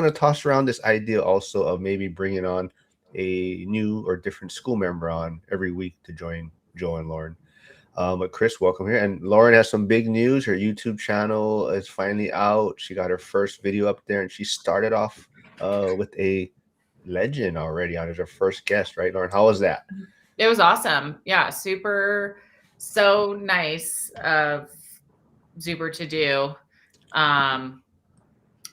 to toss around this idea also of maybe bringing on a new or different school member on every week to join Joe and Lauren. But Chris, welcome here. And Lauren has some big news. Her YouTube channel is finally out. She got her first video up there, and she started off with a legend already on as her first guest, right, Lauren? How was that? It was awesome. Yeah, super, so nice of Zuber to do. Um,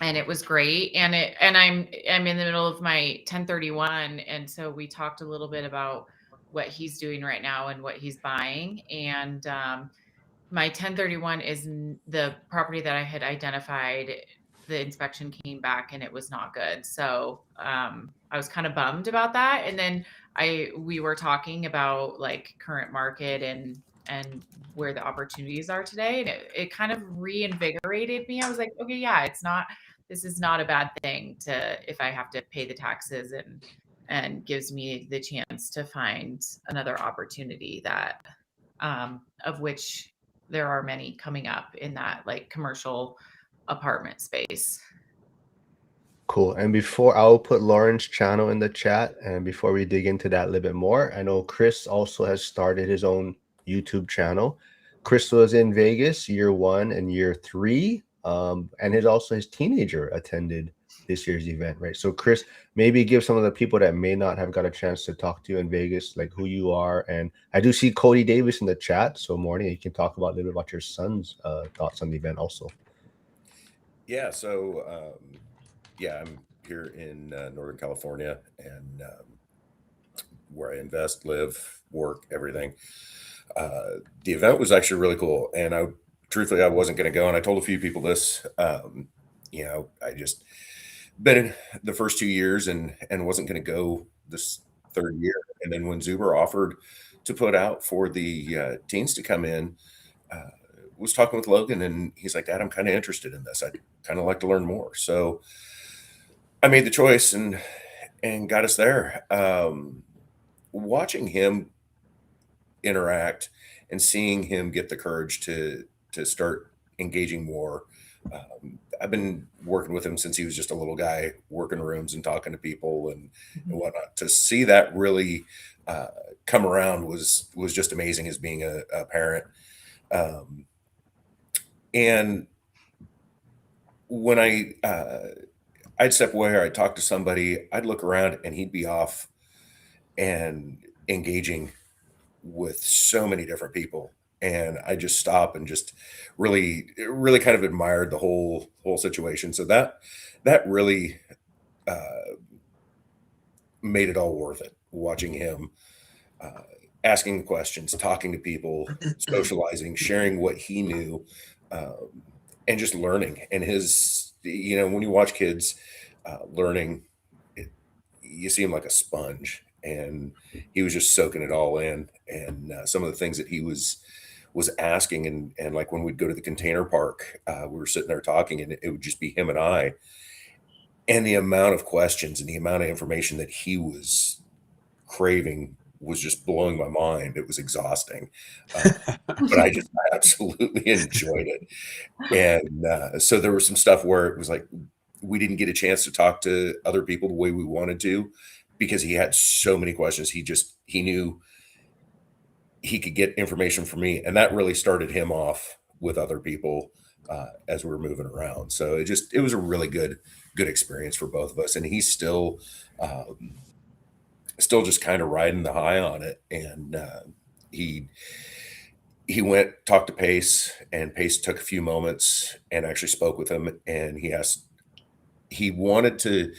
and it was great. I'm in the middle of my 1031, and so we talked a little bit about what he's doing right now and what he's buying. And my 1031 is the property that I had identified. The inspection came back and it was not good. So I was kind of bummed about that. And then we were talking about like current market and where the opportunities are today. And it kind of reinvigorated me. I was like, okay, yeah, this is not a bad thing if I have to pay the taxes and gives me the chance to find another opportunity that of which there are many coming up in that like commercial apartment space. Cool. And before I'll put Lauren's channel in the chat, and before we dig into that a little bit more, I know Chris also has started his own YouTube channel. Chris was in Vegas year 1 and year 3, and his teenager attended this year's event, right? So Chris, maybe give some of the people that may not have got a chance to talk to you in Vegas, like who you are. And I do see Cody Davis in the chat, so morning you can talk about a little bit about your son's thoughts on the event also. Yeah, so yeah, I'm here in Northern California, and where I invest, live, work, everything. The event was actually really cool, and truthfully, I wasn't going to go, and I told a few people this. I just been in the first 2 years and wasn't going to go this third year, and then when Zuber offered to put out for the teens to come in, was talking with Logan, and he's like, "Dad, I'm kind of interested in this. I'd kind of like to learn more." So I made the choice and got us there. Watching him interact and seeing him get the courage to start engaging more. I've been working with him since he was just a little guy, working rooms and talking to people and whatnot. To see that really come around was just amazing as being a parent. And when I'd step away or I'd talk to somebody, I'd look around and he'd be off and engaging with so many different people. And I just stop and just really kind of admired the whole situation. So that really made it all worth it. Watching him, asking questions, talking to people, socializing, sharing what he knew, and just learning. And when you watch kids learning, you see him like a sponge, and he was just soaking it all in. And some of the things that he was asking, and like when we'd go to the container park, we were sitting there talking, and it would just be him and I, and the amount of questions and the amount of information that he was craving was just blowing my mind. It was exhausting, but I just absolutely enjoyed it. And so there was some stuff where it was like we didn't get a chance to talk to other people the way we wanted to, because he had so many questions. He knew he could get information from me, and that really started him off with other people as we were moving around. So it was a really good experience for both of us, and he's still just kind of riding the high on it. And he went, talked to Pace, and Pace took a few moments and actually spoke with him, and he wanted to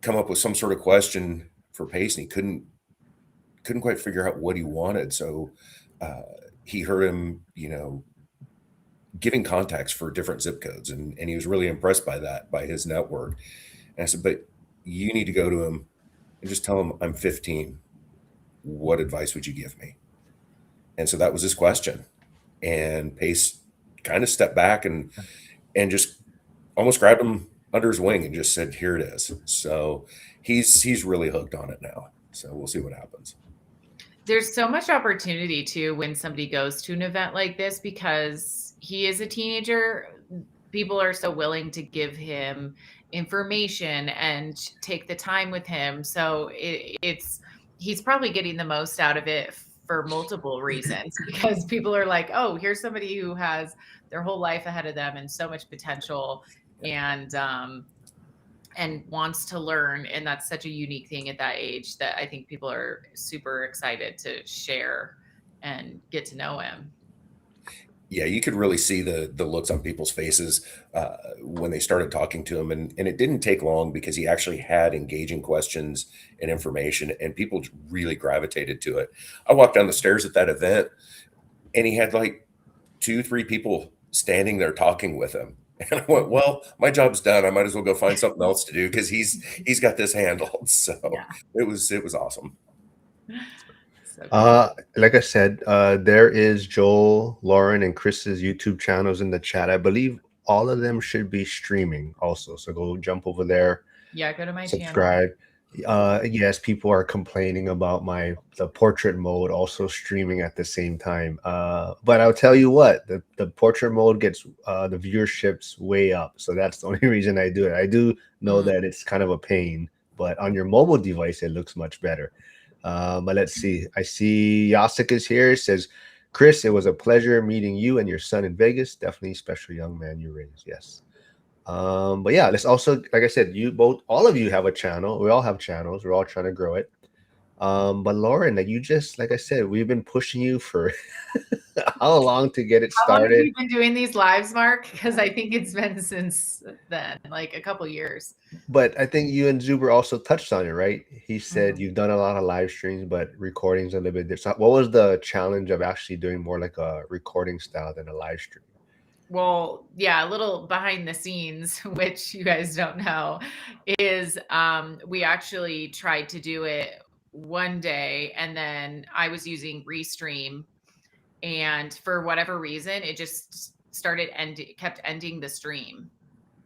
come up with some sort of question for Pace, and he couldn't quite figure out what he wanted. So he heard him, giving contacts for different zip codes, and he was really impressed by that, by his network. And I said, "But you need to go to him and just tell him I'm 15. What advice would you give me?" And so that was his question. And Pace kind of stepped back and just almost grabbed him under his wing and just said, "Here it is." So he's really hooked on it now. So we'll see what happens. There's so much opportunity too when somebody goes to an event like this, because he is a teenager. People are so willing to give him information and take the time with him. So he's probably getting the most out of it for multiple reasons, because people are like, oh, here's somebody who has their whole life ahead of them and so much potential, and wants to learn. And that's such a unique thing at that age that I think people are super excited to share and get to know him. Yeah, you could really see the looks on people's faces when they started talking to him, and it didn't take long because he actually had engaging questions and information, and people really gravitated to it. I walked down the stairs at that event, and he had like 2, 3 people standing there talking with him, and I went, "Well, my job's done. I might as well go find something else to do because he's got this handled." So Yeah. it was awesome. So cool. Like I said, there is Joel, Lauren, and Chris's YouTube channels in the chat. I believe all of them should be streaming also. So go jump over there, Yeah, go to my channel. subscribe. Yes, people are complaining about the portrait mode also streaming at the same time. But I'll tell you what, the portrait mode gets the viewerships way up. So that's the only reason I do it. I do know that it's kind of a pain, but on your mobile device, it looks much better. But let's see. I see Yasik is here. It says, Chris, it was a pleasure meeting you and your son in Vegas. Definitely special young man you raised. Yes. But yeah, let's also, like I said, all of you have a channel. We all have channels. We're all trying to grow it. But Lauren, like I said, we've been pushing you for how long to get it How long have started? you been doing these lives, Mark? Because I think it's been since then, like a couple years. But I think you and Zuber also touched on it, right? He said you've done a lot of live streams, but recordings a little bit different. So what was the challenge of actually doing more like a recording style than a live stream? Well, yeah, a little behind the scenes, which you guys don't know, is we actually tried to do it one day, and then I was using Restream, and for whatever reason, it just kept ending the stream.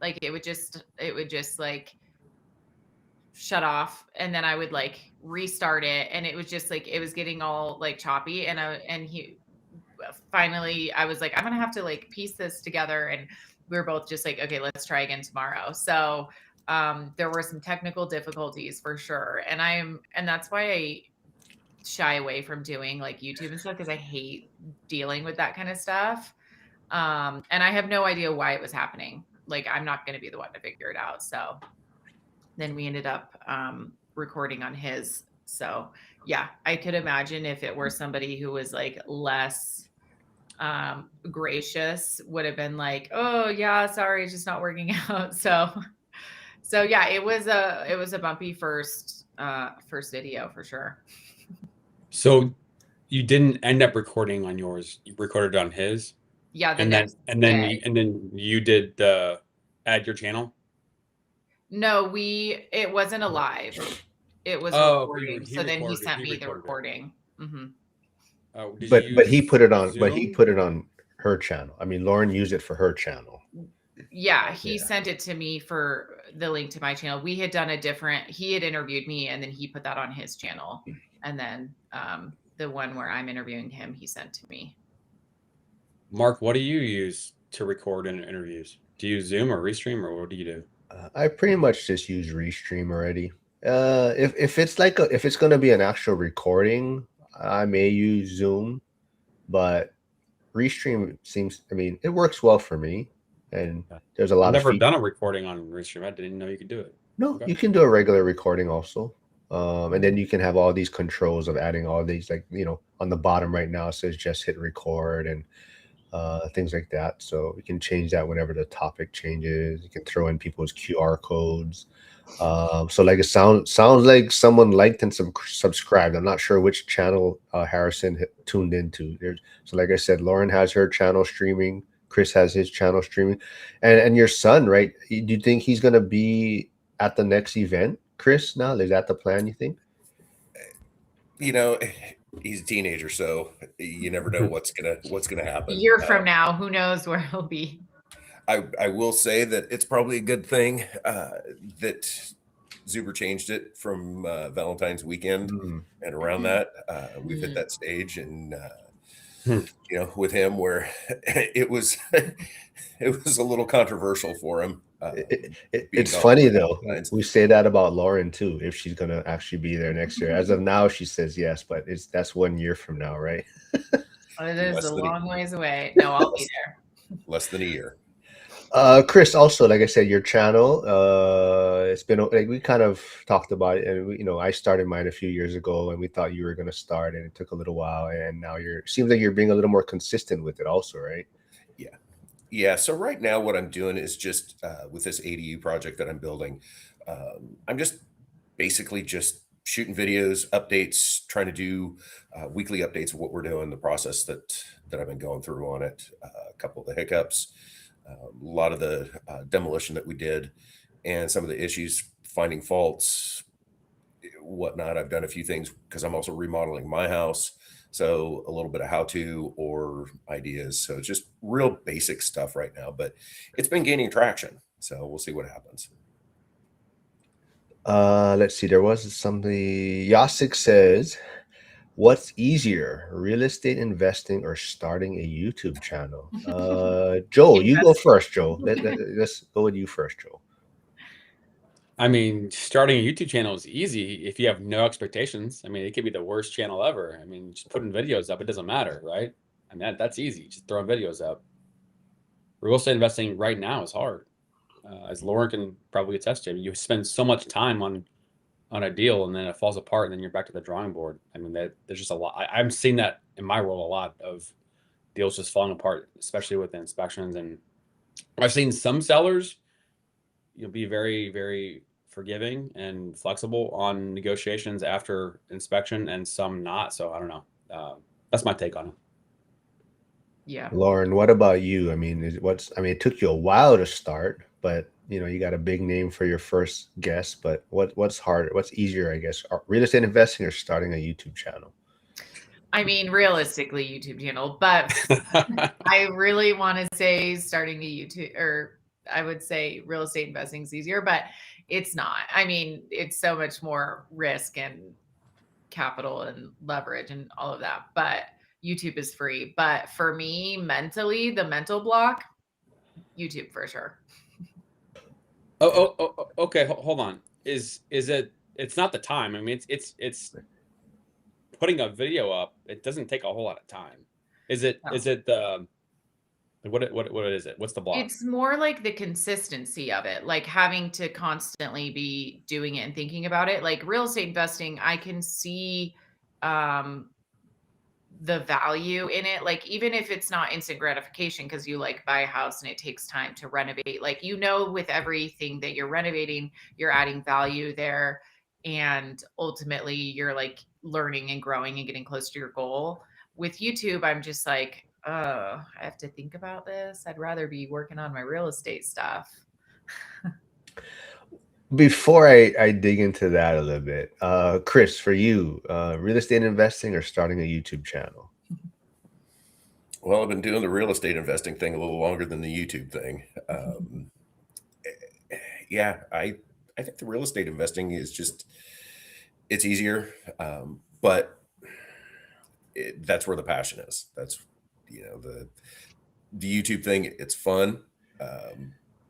Like it would just like shut off, and then I would like restart it, and it was just like it was getting all like choppy, and finally I was like, I'm gonna have to like piece this together, and we were both just like, okay, let's try again tomorrow. So there were some technical difficulties for sure, and that's why I shy away from doing like YouTube and stuff, because I hate dealing with that kind of stuff. And I have no idea why it was happening. Like I'm not going to be the one to figure it out. So then we ended up recording on his. So yeah, I could imagine if it were somebody who was like less gracious, would have been like, oh yeah, sorry, it's just not working out. So yeah, it was a bumpy first video for sure. So you didn't end up recording on yours. You recorded on his. Yeah, and then you did the add your channel. No, it wasn't a live. It was recording. So then he sent me the recording. Mm-hmm. Oh, but he put it on. Zoom? But he put it on her channel. I mean, Lauren used it for her channel. Yeah, he sent it to me for the link to my channel. We had done he had interviewed me, and then he put that on his channel, and then the one where I'm interviewing him, he sent to me. Mark, what do you use to record in interviews? Do you use Zoom or Restream, or what do you do? I pretty much just use Restream already. If it's going to be an actual recording, I may use Zoom, but Restream seems, I mean, it works well for me, and there's a lot I've never done a recording on Restream. I didn't know you could do it. No, okay. You can do a regular recording also. And then you can have all these controls of adding all these, like, on the bottom right now, it says just hit record and things like that. So you can change that whenever the topic changes. You can throw in people's QR codes. So like it sounds like someone liked and subscribed. I'm not sure which channel Harrison tuned into. So like I said, Lauren has her channel streaming. Chris has his channel streaming. And your son, right? Do you think he's going to be at the next event, Chris? Now, is that the plan, you think? He's a teenager, so you never know what's gonna happen. A year from now, who knows where he'll be. I will say that it's probably a good thing that Zuber changed it from Valentine's weekend, and around that we've hit that stage, and with him where it was a little controversial for him being It's on funny the though. sidelines. We say that about Lauren too, if she's gonna actually be there next year. As of now, she says yes, but that's 1 year from now, right? It is Less a than a- long ways away. No, I'll be there. Less than a year. Chris, also, like I said, your channel, it's been like we kind of talked about it, and I started mine a few years ago, and we thought you were going to start, and it took a little while, and now seems like you're being a little more consistent with it, also, right? Yeah. So right now, what I'm doing is just with this ADU project that I'm building, I'm just basically just shooting videos, updates, trying to do weekly updates of what we're doing, the process that I've been going through on it, a couple of the hiccups, a lot of the demolition that we did, and some of the issues, finding faults, whatnot. I've done a few things because I'm also remodeling my house. So a little bit of how to or ideas. So it's just real basic stuff right now, but it's been gaining traction. So we'll see what happens. Let's see. There was somebody. Yasik says, "What's easier, real estate investing or starting a YouTube channel?" Joe, you go first. Joe, let's go with you first, Joe. I mean, starting a YouTube channel is easy if you have no expectations. I mean, it could be the worst channel ever. I mean, just putting videos up, it doesn't matter, right? I mean, that's easy. Just throwing videos up. Real estate investing right now is hard. As Lauren can probably attest to, you spend so much time on a deal and then it falls apart and then you're back to the drawing board. I mean, there's just a lot. I'm seeing that in my world a lot of deals just falling apart, especially with the inspections. And I've seen some sellers, you'll be very, very forgiving and flexible on negotiations after inspection and some not. So I don't know. That's my take on it. Yeah. Lauren, what about you? I mean, it took you a while to start, but you got a big name for your first guest, but what's harder? What's easier, I guess, real estate investing or starting a YouTube channel? I mean, realistically, YouTube channel, but I really want to say starting a YouTube, or I would say real estate investing is easier, but it's not. I mean, it's so much more risk and capital and leverage and all of that, but YouTube is free. But for me, mentally, the mental block, YouTube for sure. Okay. Hold on. Is it? It's not the time. I mean, it's putting a video up. It doesn't take a whole lot of time. Is it? No. Is it the? What is it? What's the block? It's more like the consistency of it, like having to constantly be doing it and thinking about it. Like real estate investing, I can see the value in it. Like even if it's not instant gratification, because you like buy a house and it takes time to renovate, like with everything that you're renovating, you're adding value there. And ultimately you're like learning and growing and getting close to your goal. With YouTube, I'm just like, oh, I have to think about this. I'd rather be working on my real estate stuff. Before I dig into that a little bit, Chris, for you, real estate investing or starting a YouTube channel? Well, I've been doing the real estate investing thing a little longer than the YouTube thing. Yeah, I think the real estate investing is it's easier, but that's where the passion is. That's the YouTube thing. It's fun.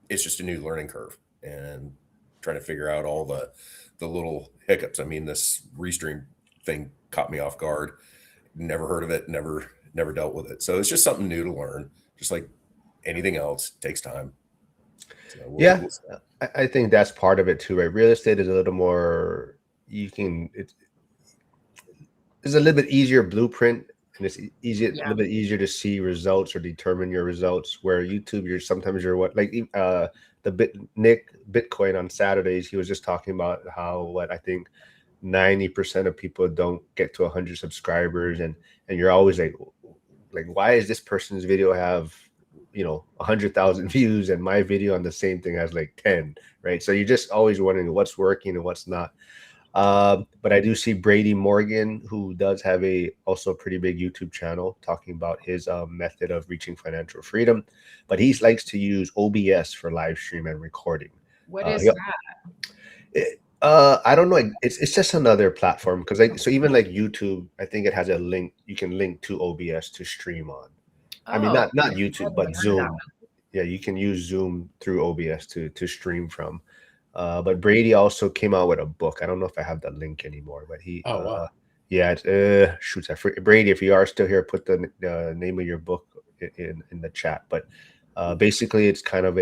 It's just a new learning curve and trying to figure out all the little hiccups. I mean, this restream thing caught me off guard. Never heard of it. Never dealt with it. So it's just something new to learn. Just like anything else, it takes time. So Yeah, I think that's part of it too, right? Real estate is a little more, it's a little bit easier blueprint, and it's easier, a little bit easier to see results or determine your results. Where YouTube, Nick Bitcoin on Saturdays, he was just talking about how I think 90% of people don't get to 100 subscribers, and you're always like, why is this person's video have 100,000 views and my video on the same thing has like 10, right? So you're just always wondering what's working and what's not. But I do see Brady Morgan, who does have also a pretty big YouTube channel, talking about his method of reaching financial freedom, but he likes to use OBS for live stream and recording. What is that? I don't know. It's just another platform, because so even like YouTube, I think it has a link. You can link to OBS to stream on. I mean, not YouTube, but Zoom. Yeah, you can use Zoom through OBS to stream from. But Brady also came out with a book. I don't know if I have the link anymore, but he Oh wow. yeah, shoots. Brady, if you are still here, put the name of your book in the chat. But basically, it's kind of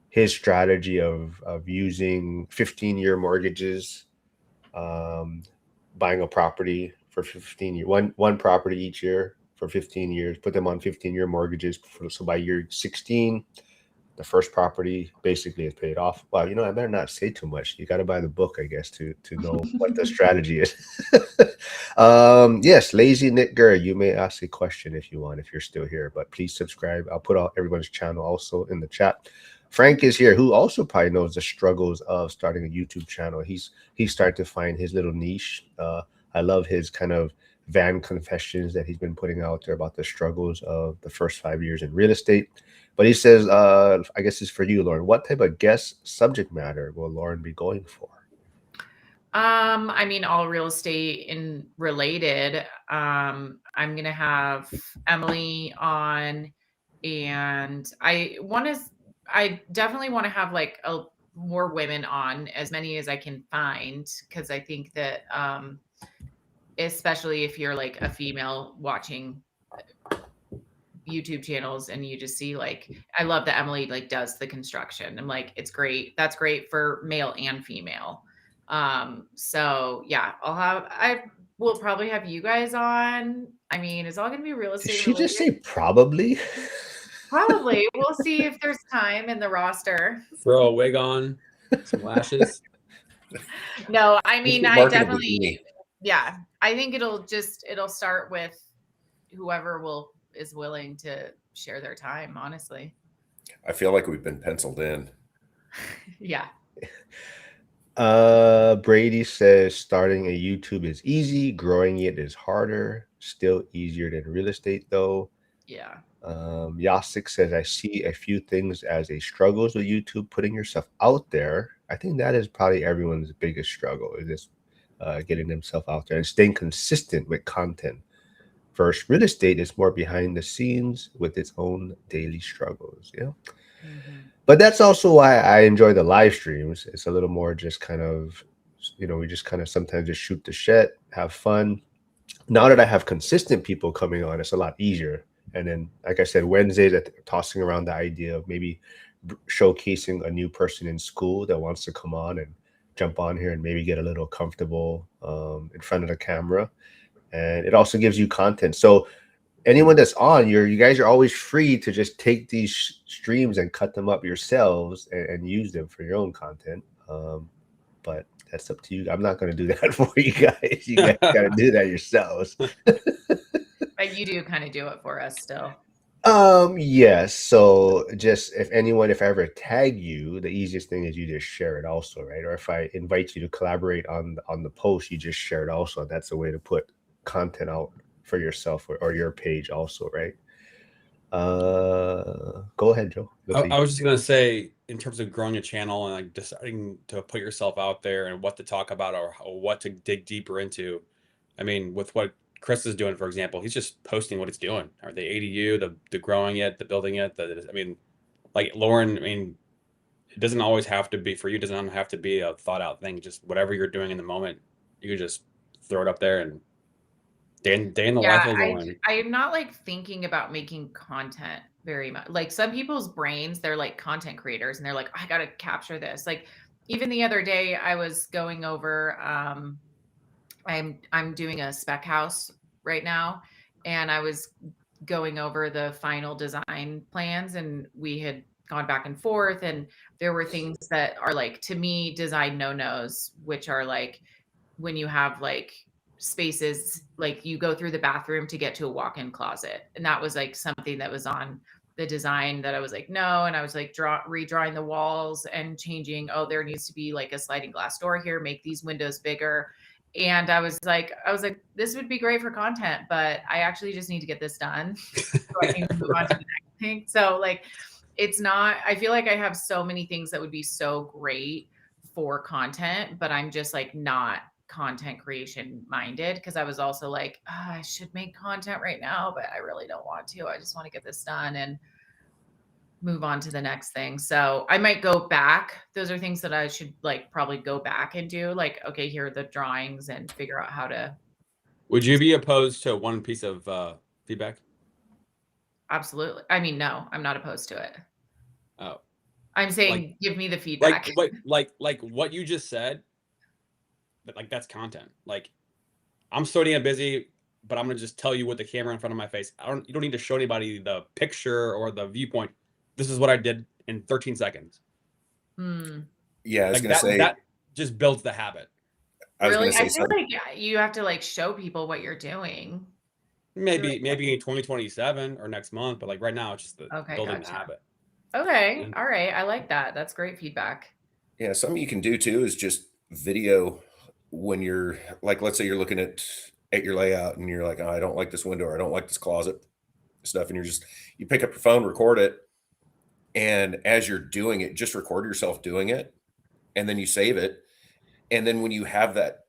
his strategy of using 15-year mortgages, buying a property for 15 years, one property each year for 15 years, put them on 15-year mortgages. So by year 16, the first property basically is paid off. Well, I better not say too much. You got to buy the book, I guess, to know what the strategy is. Yes, Lazy Knit Girl, you may ask a question if you want, if you're still here, but please subscribe. I'll put everyone's channel also in the chat. Frank is here, who also probably knows the struggles of starting a YouTube channel. He's started to find his little niche. I love his kind of van confessions that he's been putting out there about the struggles of the first 5 years in real estate. But he says, I guess it's for you, Lauren. What type of guest subject matter will Lauren be going for? I mean, all real estate and related. I'm gonna have Emily on, and I definitely want to have like more women on, as many as I can find, because I think that especially if you're like a female watching YouTube channels and you just see like, I love that Emily like does the construction. I'm like, it's great. That's great for male and female. So yeah, I will probably have you guys on. I mean, it's all going to be real Did estate she related. just say probably? Probably. We'll see if there's time in the roster. Throw a wig on, some lashes. No, I mean, I Marketable definitely, bikini. yeah, I think it'll start with whoever is willing to share their time, honestly. I feel like we've been penciled in. Yeah. Brady says starting a YouTube is easy, growing it is harder. Still easier than real estate though. Yeah. Yasik says, I see a few things as a struggles with YouTube, putting yourself out there. I think that is probably everyone's biggest struggle, is just getting themselves out there and staying consistent with content. First, real estate is more behind the scenes with its own daily struggles. Yeah. Mm-hmm. But that's also why I enjoy the live streams. It's a little more just kind of, we just kind of sometimes just shoot the shit, have fun. Now that I have consistent people coming on, it's a lot easier. And then, like I said, Wednesdays, tossing around the idea of maybe showcasing a new person in Skool that wants to come on and jump on here and maybe get a little comfortable in front of the camera. And it also gives you content. So anyone that's on, you guys are always free to just take these streams and cut them up yourselves and use them for your own content. But that's up to you. I'm not going to do that for you guys. You guys got to do that yourselves. But you do kind of do it for us still. Yes. So just if I ever tag you, the easiest thing is you just share it also, right? Or if I invite you to collaborate on the post, you just share it also. That's a way to put content out for yourself or your page also, right? Go ahead, Joe. I was just gonna say, in terms of growing a channel and like deciding to put yourself out there and what to talk about or what to dig deeper into. I mean, with what Chris is doing, for example, he's just posting what he's doing, or the ADU, the growing it, the building it. I mean, like Lauren, I mean, it doesn't always have to be for you. It doesn't have to be a thought out thing. Just whatever you're doing in the moment, you can just throw it up there and day in the life of Lauren. I'm not like thinking about making content very much. Like some people's brains, they're like content creators and they're like, I got to capture this. Like even the other day I was going over, I'm doing a spec house right now. And I was going over the final design plans and we had gone back and forth. And there were things that are like, to me, design no-nos, which are like when you have like spaces, like you go through the bathroom to get to a walk-in closet. And that was like something that was on the design that I was like, no. And I was like redrawing the walls and changing, oh, there needs to be like a sliding glass door here, make these windows bigger. And I was like, this would be great for content, but I actually just need to get this done so I can move on to the next thing. So like, it's not, I feel like I have so many things that would be so great for content, but I'm just like not content creation minded, because I was also like, I should make content right now, but I really don't want to. I just want to get this done. And move on to the next thing. So I might go back. Those are things that I should like probably go back and do. Like, okay, here are the drawings and figure out how to. Would you be opposed to one piece of feedback? Absolutely. I mean, no, I'm not opposed to it. Oh, I'm saying give me the feedback. like what you just said, but like that's content. Like I'm so damn busy, but I'm gonna just tell you with the camera in front of my face. You don't need to show anybody the picture or the viewpoint. This is what I did in 13 seconds. Yeah, I was Like gonna say that just builds the habit. I was Really? gonna say I feel something. like you have to like show people what you're doing. Maybe in 2027 or next month, but like right now it's just Okay, building the gotcha. habit. Okay. All right. I like that. That's great feedback. Yeah, something you can do too is just video when you're like, let's say you're looking at your layout and you're like, oh, I don't like this window or I don't like this closet stuff, and you pick up your phone, record it, and as you're doing it, just record yourself doing it, and then you save it, and then when you have that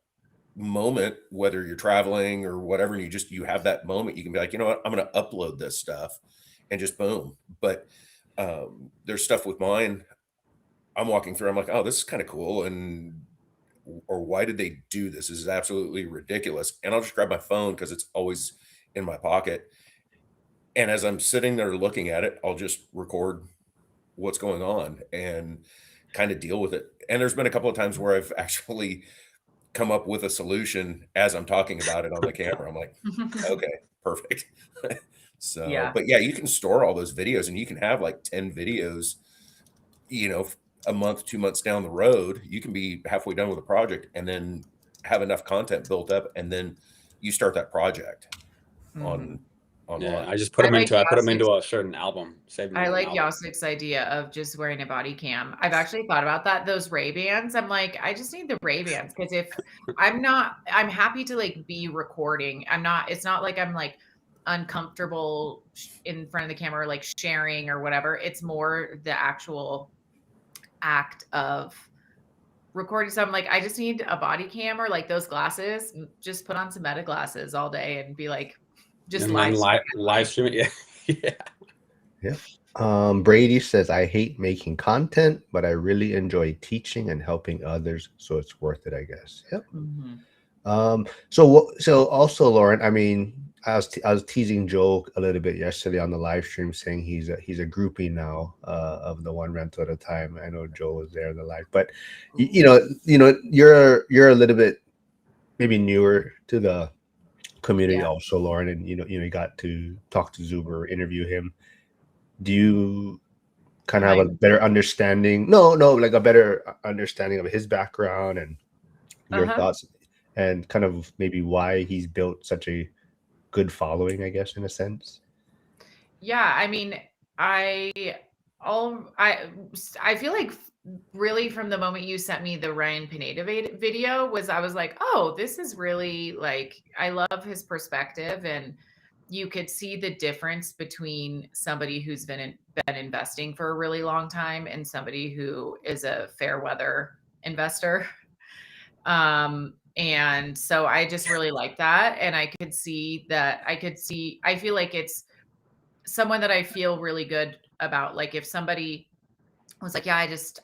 moment, whether you're traveling or whatever, and you have that moment, you can be like, you know what, I'm going to upload this stuff, and just boom. But there's stuff with mine. I'm walking through. I'm like, oh, this is kind of cool, or why did they do this? This is absolutely ridiculous. And I'll just grab my phone because it's always in my pocket. And as I'm sitting there looking at it, I'll just record what's going on and kind of deal with it. And there's been a couple of times where I've actually come up with a solution as I'm talking about it on the camera. I'm like, okay, perfect. So, Yeah. but yeah, you can store all those videos and you can have like 10 videos, a month, 2 months down the road, you can be halfway done with a project and then have enough content built up. And then you start that project online. Yeah, I just put them into a certain album. Save them I in an like album. Yasik's idea of just wearing a body cam. I've actually thought about that. Those Ray-Bans. I'm like, I just need the Ray-Bans because if I'm happy to like be recording. It's not like I'm like uncomfortable in front of the camera, like sharing or whatever. It's more the actual act of recording. So I'm like, I just need a body cam or like those glasses. Just put on some Meta glasses all day and be like, just and then live stream it. Yeah. Yeah. Brady says, I hate making content, but I really enjoy teaching and helping others, so it's worth it, I guess. Yep. So also, Lauren, I mean, I was teasing Joe a little bit yesterday on the live stream, saying he's a groupie now of the one rental at a time. I know Joe was there in the live, but you're a little bit maybe newer to the community also, Lauren, and you got to talk to Zuber, interview him. Do you kind of have a better understanding? No, like a better understanding of his background and your thoughts, and kind of maybe why he's built such a good following, I guess, in a sense. Yeah, I mean, I feel like really from the moment you sent me the Ryan Pineda video I was like, oh, this is really like, I love his perspective, and you could see the difference between somebody who's been investing for a really long time and somebody who is a fair weather investor. And so I just really like that. And I feel like it's someone that I feel really good about. Like if somebody was like, yeah,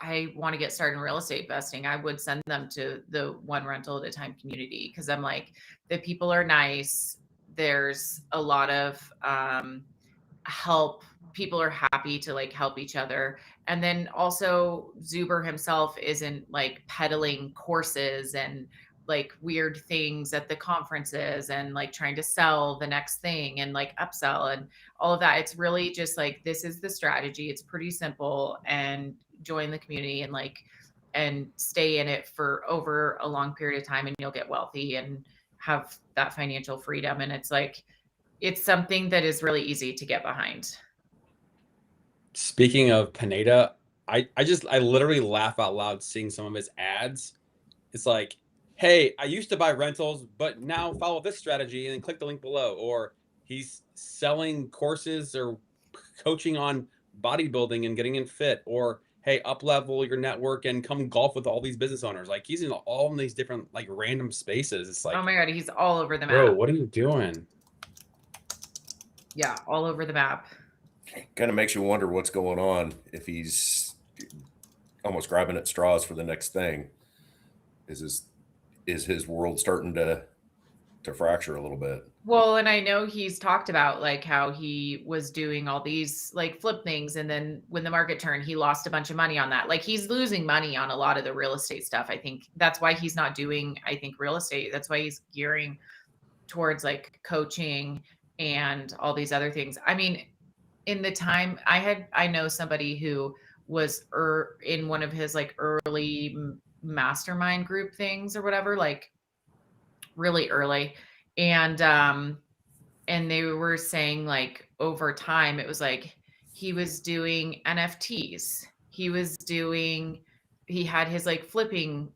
I want to get started in real estate investing, I would send them to the one rental at a time community. Cause I'm like, the people are nice. There's a lot of help. People are happy to like help each other. And then also Zuber himself isn't like peddling courses and like weird things at the conferences and like trying to sell the next thing and like upsell and all of that. It's really just like, this is the strategy. It's pretty simple, and join the community and stay in it for over a long period of time, and you'll get wealthy and have that financial freedom. And it's like, it's something that is really easy to get behind. Speaking of Pineda, I literally laugh out loud seeing some of his ads. It's like, hey, I used to buy rentals, but now follow this strategy and then click the link below. Or he's selling courses or coaching on bodybuilding and getting in fit. Or hey, up level your network and come golf with all these business owners. Like he's in all these different like random spaces. It's like, oh my God, he's all over the map. Bro, what are you doing? Yeah, all over the map. kind of makes you wonder what's going on if he's almost grabbing at straws for the next thing. Is his world starting to fracture a little bit? Well, and I know he's talked about like how he was doing all these like flip things, and then when the market turned, he lost a bunch of money on that. Like he's losing money on a lot of the real estate stuff. I think that's why he's not doing, I think, real estate. That's why he's gearing towards like coaching and all these other things. I mean, in the time I know somebody who was in one of his like early mastermind group things or whatever, like really early. And they were saying like over time it was like he was doing NFTs. He had his like flipping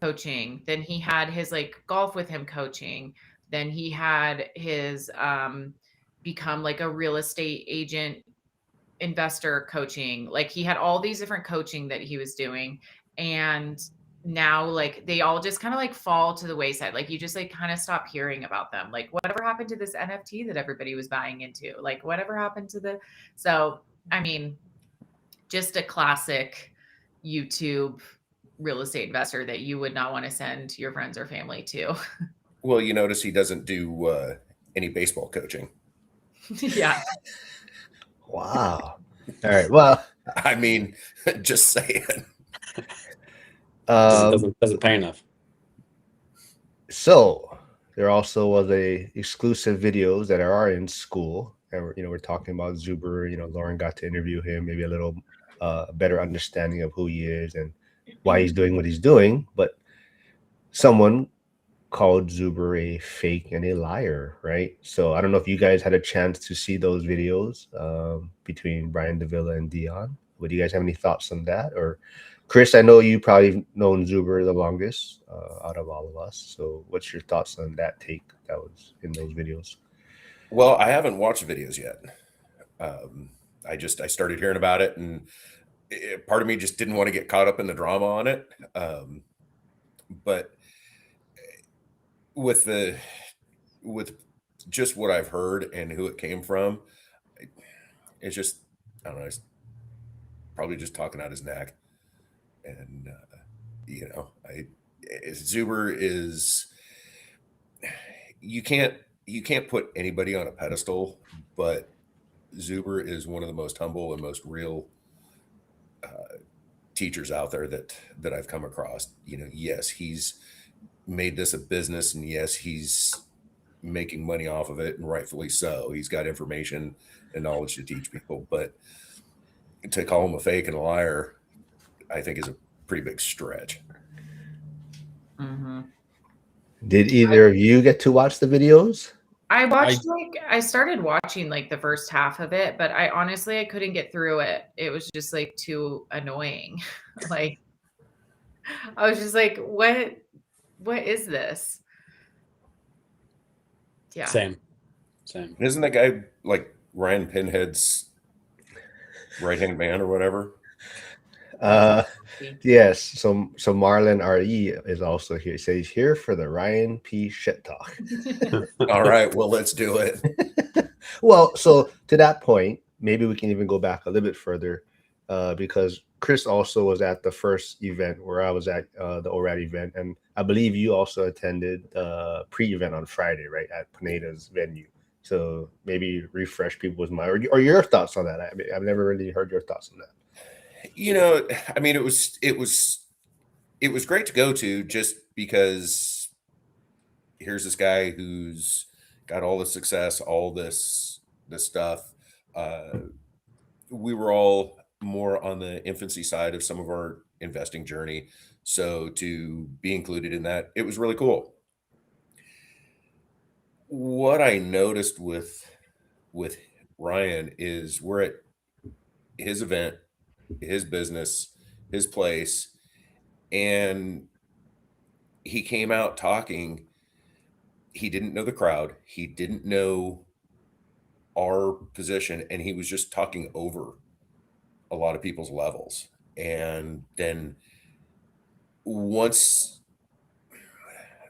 coaching, then he had his like golf with him coaching, then he had his become like a real estate agent investor coaching. Like he had all these different coaching that he was doing, and now like they all just kind of like fall to the wayside. Like you just like kind of stop hearing about them. Like whatever happened to this NFT that everybody was buying into? Like whatever happened to the so I mean, just a classic YouTube real estate investor that you would not want to send your friends or family to. Well, you notice he doesn't do any baseball coaching. Yeah. Wow. All right. Well, I mean, just saying. Doesn't pay enough. So there also was a exclusive videos that are in Skool, and we're talking about Zuber. Lauren got to interview him, maybe a little better understanding of who he is and why he's doing what he's doing. But someone called Zuber a fake and a liar, right? So I don't know if you guys had a chance to see those videos between Brian Davila and Dion. Would you guys have any thoughts on that? Or Chris, I know you probably known Zuber the longest out of all of us. So what's your thoughts on that take that was in those videos? Well, I haven't watched the videos yet. I started hearing about it, and part of me just didn't want to get caught up in the drama on it. But with just what I've heard and who it came from, it's just, I don't know, it's probably just talking out his neck. And Zuber is, you can't put anybody on a pedestal, but Zuber is one of the most humble and most real teachers out there that I've come across. Yes, he's made this a business, and yes, he's making money off of it, and rightfully so. He's got information and knowledge to teach people, but to call him a fake and a liar, I think is a pretty big stretch. Mm-hmm. Did either of you get to watch the videos? I started watching like the first half of it, but I couldn't get through it. It was just like too annoying. Like I was just like, what is this? Yeah. Same. Isn't that guy like Ryan Pinhead's right-hand man or whatever? Yes. So Marlon RE is also here. So he's here for the Ryan P shit talk. All right, well, let's do it. Well, so to that point, maybe we can even go back a little bit further, because Chris also was at the first event where I was at, the ORAD event, and I believe you also attended the pre-event on Friday, right, at Pineda's venue. So maybe refresh people's mind, or your thoughts on that. I've never really heard your thoughts on that. I mean, it was great to go to, just because here's this guy who's got all the success, all this stuff. We were all more on the infancy side of some of our investing journey, so to be included in that, it was really cool. What I noticed with Ryan is we're at his event, his business, his place, and he came out talking. He didn't know the crowd. He didn't know our position, and he was just talking over a lot of people's levels. And then once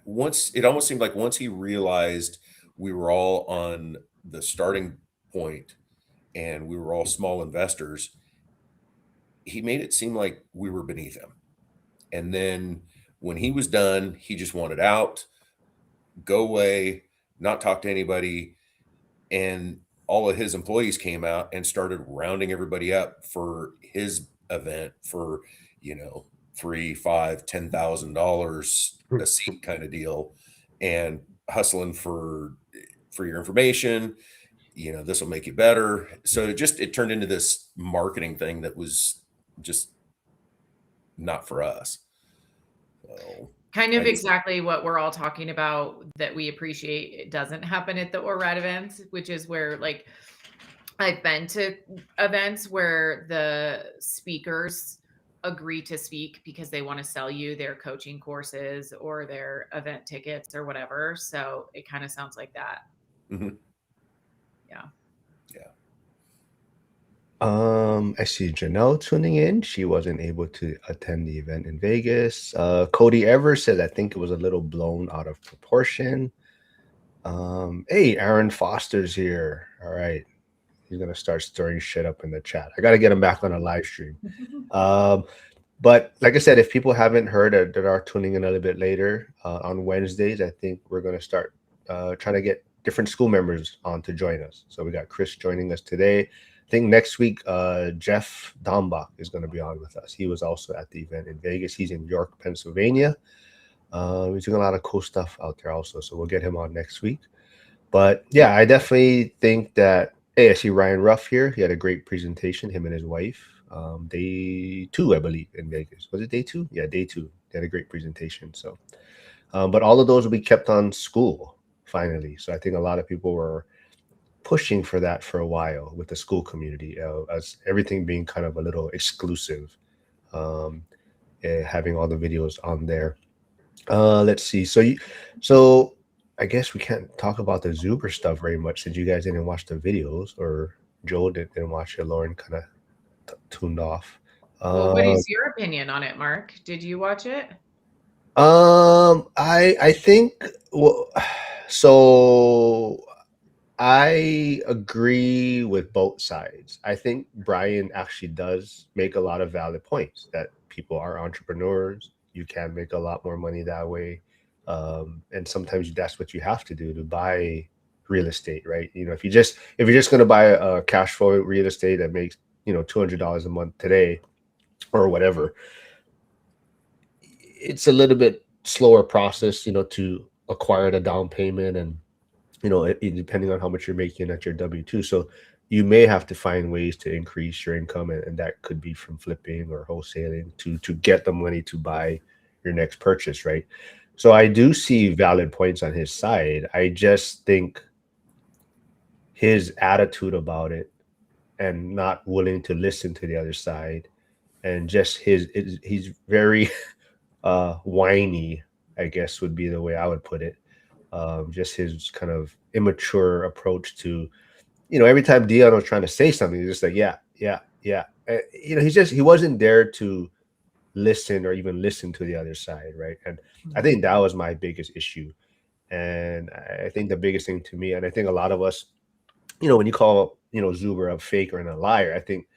it almost seemed like once he realized we were all on the starting point and we were all small investors, he made it seem like we were beneath him. And then when he was done, he just wanted out, go away, not talk to anybody. And all of his employees came out and started rounding everybody up for his event for, you know, $3, $5, $10,000 a seat kind of deal, and hustling for your information. You know, this will make you better. So it turned into this marketing thing that was just not for us. So Kind of I just- exactly what we're all talking about that we appreciate. It doesn't happen at the ORAD events, which is where, like, I've been to events where the speakers agree to speak because they want to sell you their coaching courses or their event tickets or whatever. So it kind of sounds like that. Mhm. Yeah. I see Janelle tuning in. She wasn't able to attend the event in Vegas. Cody Evers said, I think it was a little blown out of proportion. Hey, Aaron Foster's here. All right. He's going to start stirring shit up in the chat. I got to get him back on a live stream. But like I said, if people haven't heard that are tuning in a little bit later on Wednesdays, I think we're going to start trying to get different Skool members on to join us. So we got Chris joining us today. I think next week, Jeff Dombach is going to be on with us. He was also at the event in Vegas. He's in York, Pennsylvania. He's doing a lot of cool stuff out there also. So we'll get him on next week. But yeah, I definitely think that, hey, I see Ryan Ruff here. He had a great presentation, him and his wife. Day 2, I believe, in Vegas. Was it day 2? Yeah, day 2. They had a great presentation. So, but all of those will be kept on Skool finally. So I think a lot of people were pushing for that for a while with the Skool community, as everything being kind of a little exclusive, having all the videos on there. Let's see. So I guess we can't talk about the Zuber stuff very much since you guys didn't watch the videos, or Joel didn't watch it. Lauren kind of tuned off. Well, what is your opinion on it, Mark? Did you watch it? I think, well, so I agree with both sides. I think Brian actually does make a lot of valid points that people are entrepreneurs. You can make a lot more money that way. And sometimes that's what you have to do to buy real estate, right? You know, if you're just going to buy a cash flow real estate that makes, you know, $200 a month today or whatever, it's a little bit slower process, you know, to acquire the down payment, and you know, depending on how much you're making at your W-2. So you may have to find ways to increase your income, and that could be from flipping or wholesaling to get the money to buy your next purchase, right? So I do see valid points on his side. I just think his attitude about it and not willing to listen to the other side, and just he's very whiny, I guess would be the way I would put it. Just his kind of immature approach to, you know, every time Dion was trying to say something, he's just like, yeah. You know, he wasn't there to listen or even listen to the other side, right? And I think that was my biggest issue. And I think the biggest thing to me, and I think a lot of us, you know, when you call, you know, Zuber a fake or a liar, I think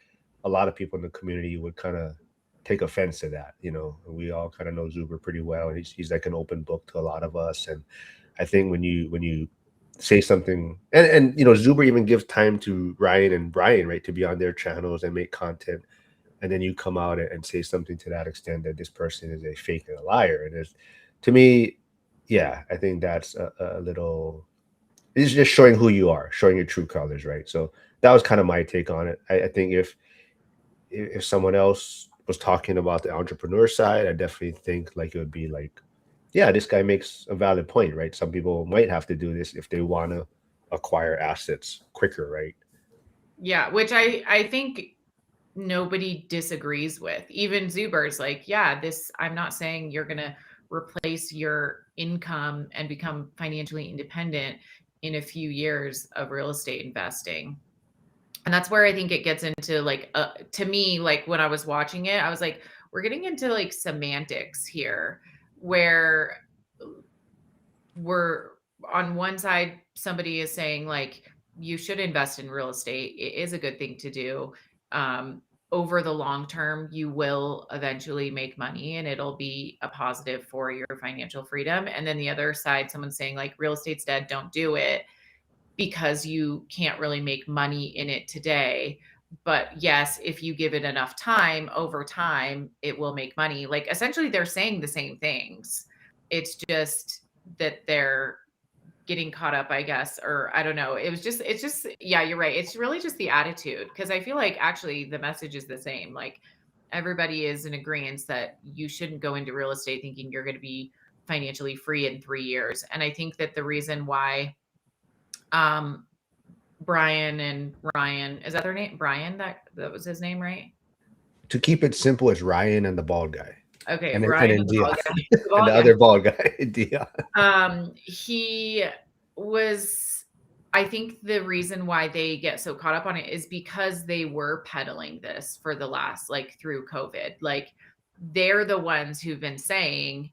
a lot of people in the community would kind of take offense to that. You know, we all kind of know Zuber pretty well, and he's like an open book to a lot of us. And I think when you say something, and you know, Zuber even gives time to Ryan and Brian, right, to be on their channels and make content, and then you come out and say something to that extent that this person is a fake and a liar, and it's, to me, yeah, I think that's a little. It's just showing who you are, showing your true colors, right? So that was kind of my take on it. I think if someone else was talking about the entrepreneur side, I definitely think like it would be like, yeah, this guy makes a valid point, right? Some people might have to do this if they want to acquire assets quicker, right? Yeah, which I think nobody disagrees with. Even Zuber's like, yeah, I'm not saying you're going to replace your income and become financially independent in a few years of real estate investing. And that's where I think it gets into like, to me, like when I was watching it, I was like, we're getting into like semantics here, where we're on one side, somebody is saying like, you should invest in real estate. It is a good thing to do. Over the long term, you will eventually make money and it'll be a positive for your financial freedom. And then the other side, someone's saying like real estate's dead, don't do it because you can't really make money in it today. But yes, if you give it enough time, over time, it will make money. Like essentially they're saying the same things. It's just that they're getting caught up, I guess, or I don't know. It's just, yeah, you're right. It's really just the attitude. Cause I feel like actually the message is the same. Like everybody is in agreement that you shouldn't go into real estate thinking you're going to be financially free in 3 years. And I think that the reason why, Brian and Ryan, is that their name? Brian, that was his name, right? To keep it simple, it's Ryan and the bald guy. Okay, And Ryan then and the Dion. bald guy. The And bald the guy. other bald guy, Dion. He was, I think the reason why they get so caught up on it is because they were peddling this for the last, like through COVID. Like they're the ones who've been saying,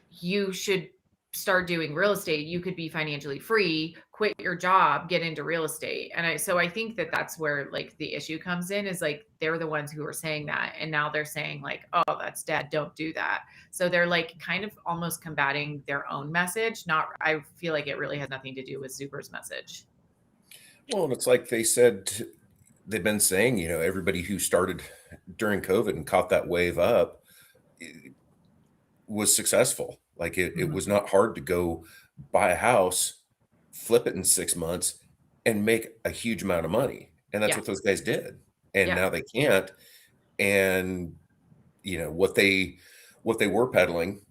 you should start doing real estate. You could be financially free, quit your job, get into real estate. And so I think that that's where like the issue comes in is like, they're the ones who are saying that. And now they're saying like, oh, that's dead. Don't do that. So they're like kind of almost combating their own message. I feel like it really has nothing to do with Zuber's message. Well, and it's like they said, they've been saying, everybody who started during COVID and caught that wave up was successful. Like it was not hard to go buy a house, flip it in 6 months, and make a huge amount of money. And that's what those guys did. And now they can't. And what they were peddling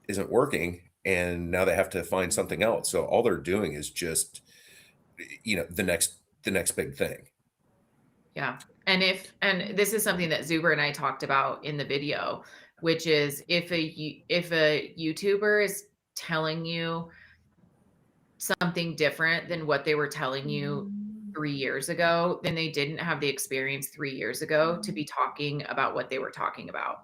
isn't working. And now they have to find something else. So all they're doing is just, the next big thing. Yeah. And this is something that Zuber and I talked about in the video, which is if a YouTuber is telling you something different than what they were telling you 3 years ago, then they didn't have the experience 3 years ago to be talking about what they were talking about,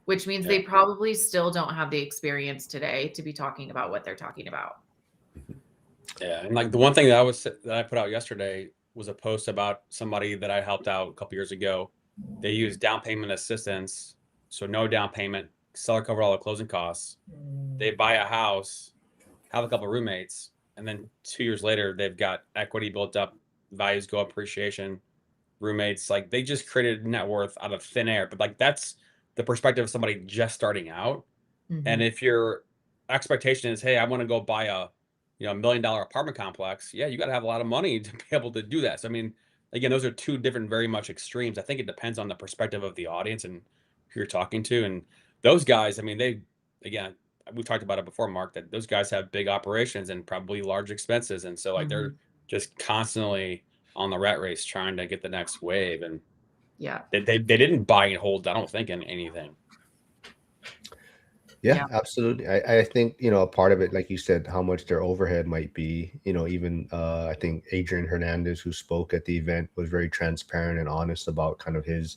which means they probably still don't have the experience today to be talking about what they're talking about. Yeah. And like the one thing that I put out yesterday was a post about somebody that I helped out a couple years ago. They use down payment assistance. So no down payment, seller cover all the closing costs. They buy a house, have a couple of roommates, and then 2 years later, they've got equity built up, values go up, appreciation, roommates. Like they just created net worth out of thin air. But like that's the perspective of somebody just starting out. Mm-hmm. And if your expectation is, hey, I want to go buy a $1 million apartment complex, you got to have a lot of money to be able to do that. So I mean, again, those are two different, very much extremes. I think it depends on the perspective of the audience and who you're talking to. And those guys, I mean, we've talked about it before, Mark, that those guys have big operations and probably large expenses. And so like they're just constantly on the rat race trying to get the next wave. And they didn't buy and hold, I don't think, in anything. Yeah, absolutely. I think, a part of it, like you said, how much their overhead might be, even I think Adrian Hernandez, who spoke at the event, was very transparent and honest about kind of his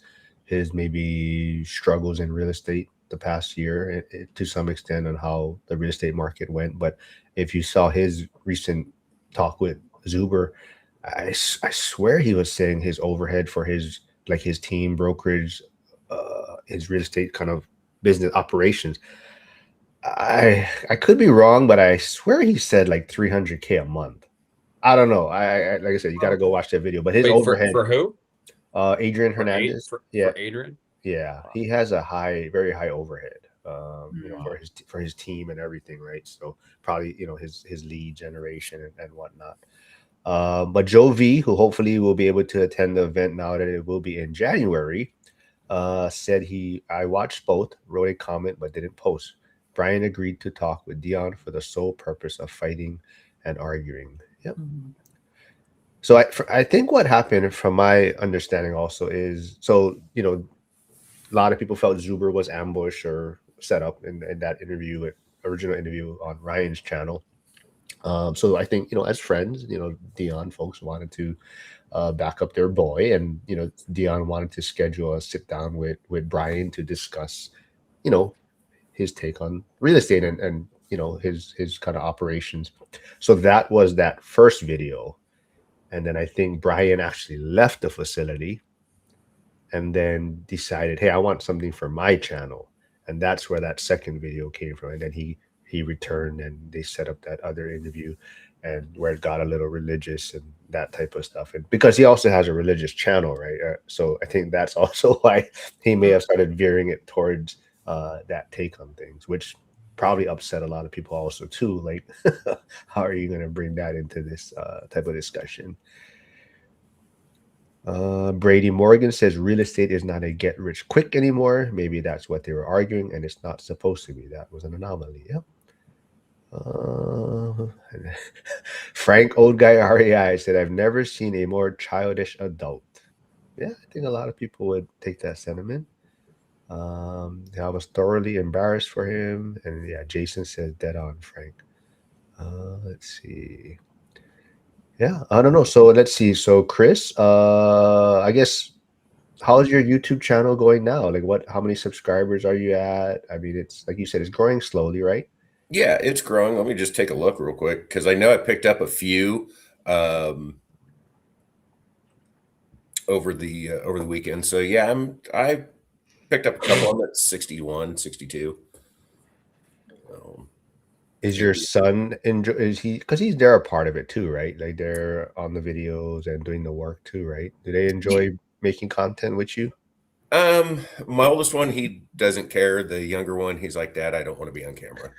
maybe struggles in real estate the past year to some extent on how the real estate market went. But if you saw his recent talk with Zuber, I swear he was saying his overhead for his team brokerage, his real estate kind of business operations. I could be wrong, but I swear he said like $300K a month. I don't know. I like I said, you got to go watch that video. But his overhead for who? Adrian Hernandez. For Adrian. Yeah, he has a very high overhead. For his team and everything, right? So probably his lead generation and whatnot. But Joe V, who hopefully will be able to attend the event now that it will be in January, said I watched both, wrote a comment but didn't post. Brian agreed to talk with Dion for the sole purpose of fighting and arguing. Yep. So I think what happened, from my understanding, also is a lot of people felt Zuber was ambushed or set up in that original interview on Ryan's channel. So I think as friends, Dion folks wanted to back up their boy, and Dion wanted to schedule a sit down with Brian to discuss his take on real estate and his kind of operations. So that was that first video. And then I think Brian actually left the facility and then decided, hey, I want something for my channel. And that's where that second video came from. And then he returned and they set up that other interview, and where it got a little religious and that type of stuff. And because he also has a religious channel, right? So I think that's also why he may have started veering it towards that take on things, which probably upset a lot of people also too. Like, how are you going to bring that into this type of discussion? Brady Morgan says real estate is not a get rich quick anymore. Maybe that's what they were arguing, and it's not supposed to be. That was an anomaly. Yep. Frank Old Guy REI said, I've never seen a more childish adult. Yeah, I think a lot of people would take that sentiment. I was thoroughly embarrassed for him. And yeah, Jason says dead on, Frank. Let's see. Yeah, I don't know. So let's see. So Chris, I guess, how's your YouTube channel going now? Like, how many subscribers are you at? I mean, it's like you said, it's growing slowly, right? Yeah, it's growing. Let me just take a look real quick, because I know I picked up a few over the weekend. So yeah, I picked up a couple. I'm at 61, 62. Is your son is he, because they're a part of it too, right? Like they're on the videos and doing the work too, right? Do they enjoy making content with you? My oldest one, he doesn't care. The younger one, he's like, Dad, I don't want to be on camera.